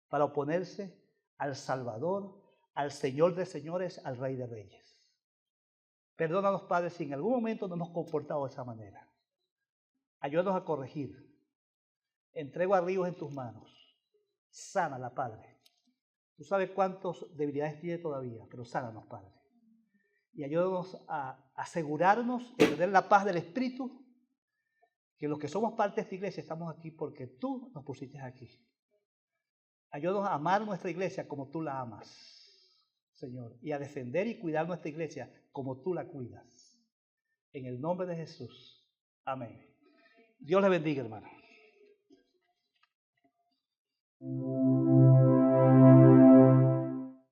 para oponerse al Salvador, al Señor de señores, al Rey de reyes. Perdónanos, Padre, si en algún momento nos hemos comportado de esa manera. Ayúdanos a corregir. Entrego a Ríos en tus manos. Sánala, Padre. Tú sabes cuántas debilidades tiene todavía, pero sánanos, Padre. Y ayúdanos a asegurarnos de tener la paz del Espíritu, que los que somos parte de esta iglesia estamos aquí porque tú nos pusiste aquí. Ayúdanos a amar nuestra iglesia como tú la amas, Señor, y a defender y cuidar nuestra iglesia como tú la cuidas. En el nombre de Jesús. Amén. Dios le bendiga, hermano.